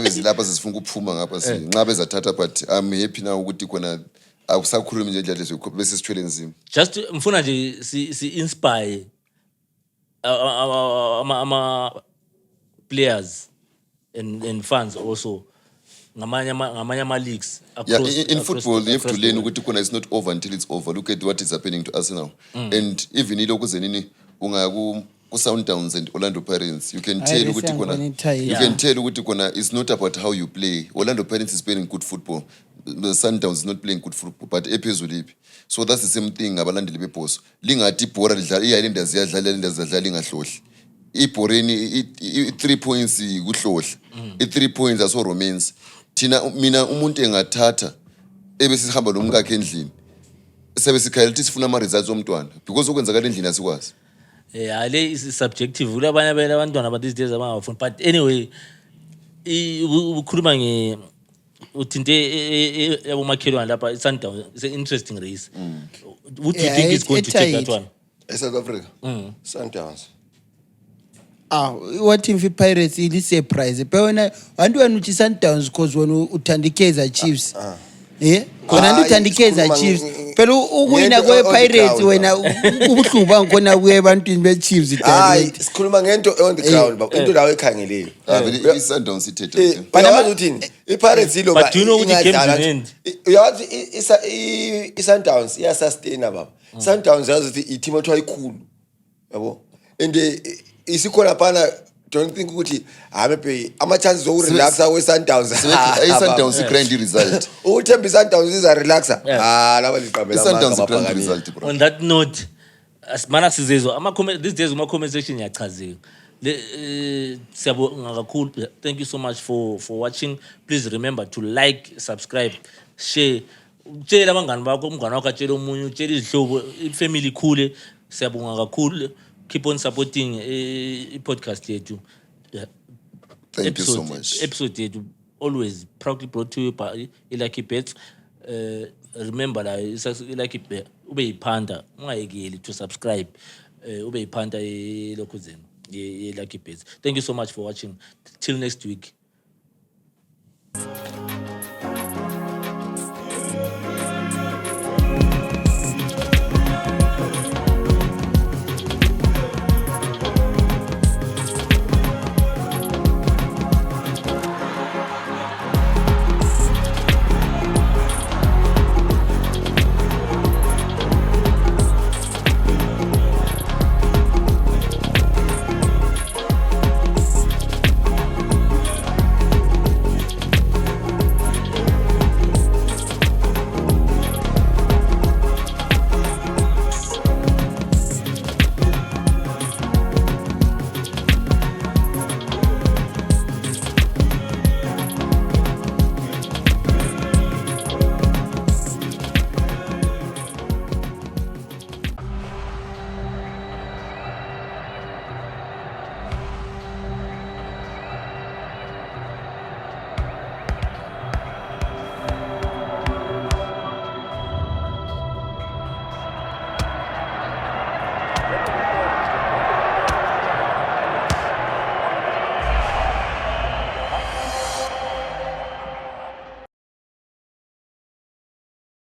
zilapha sesifuna ukuphuma ngapha nxa bezathatha but I'm happy now ukuthi khona akusakhulumi nje ndlela bese sithwele nzima. Just mfuna nje si inspire ama players and fans also ngamanye ama leagues across. In football you have to learn ukuthi khona it's not over until it's over. Look at what is happening to Arsenal and even ilokuze nini ungaku Sundowns and Orlando Pirates, you can tell ukuthi khona it's not about how you play. Orlando Pirates is playing good football. The Sundowns is not playing good football, but ephezulu. So that's the same thing abalandeli bebhoso. Lingathi ibhora lidlala iyalenda ziyadlala lingahlohli. Ibhoreni 3 points kuhlohla. 3 points aso romance. Mina umuntu engathatha ebese sihamba nomkakhe endlini. Sebe sikhayelithi sifuna ama results omntwana because okwenzakala endlini asikwazi. Yeah, le is subjective. Kulabanye abantwana but these days abangafuni. But anyway, ukhuluma uthinte yabomakhelwane lapha iSundowns. It's an interesting race. What do you think is going to take that one? South Africa. Sundowns. What if Pirates ili surprise? But wantu wanuthi Sundowns because wona uthanda Kaizer Chiefs. Kona uthanda Chiefs. Phela ukuwina kwePirates wena ubuhlungu ngkhona kuye ebantwini beChiefs direct. Sikhuluma ngento on the ground but into lawo ekhangelile. iSundowns ithethe. But abazuthini iPirates ilo but do you know what the game end? Uyawathi iSundowns iya sustainer baba. Sundowns yazi i-team ethu ayikhulu. Yabo. And isikhona phana don't think ukuthi maybe ama chances of relaxa weSundowns. iSundowns grind result. Uthemba iSundowns iza relaxa. Laba liqambela iSundowns grind result bro. On that note, asimana sizezwe these days uma comment section yachazeka. Siyabonga kakhulu. Thank you so much for watching. Please remember to like, subscribe, share. Utshela abangani bakho, umngane wakho atshela umunye, utshela izihlobo, ifamily khule. Siyabonga kakhulu. Keep on supporting podcast yethu. Thank you so much. Episode yethu always proudly brought to you by Lucky Bets. Remember la Lucky Bet ube yiphanda ungayekeli to subscribe. Ube yiphanda elokhuzeni ye Lucky Bets. Thank you so much for watching. Till next week.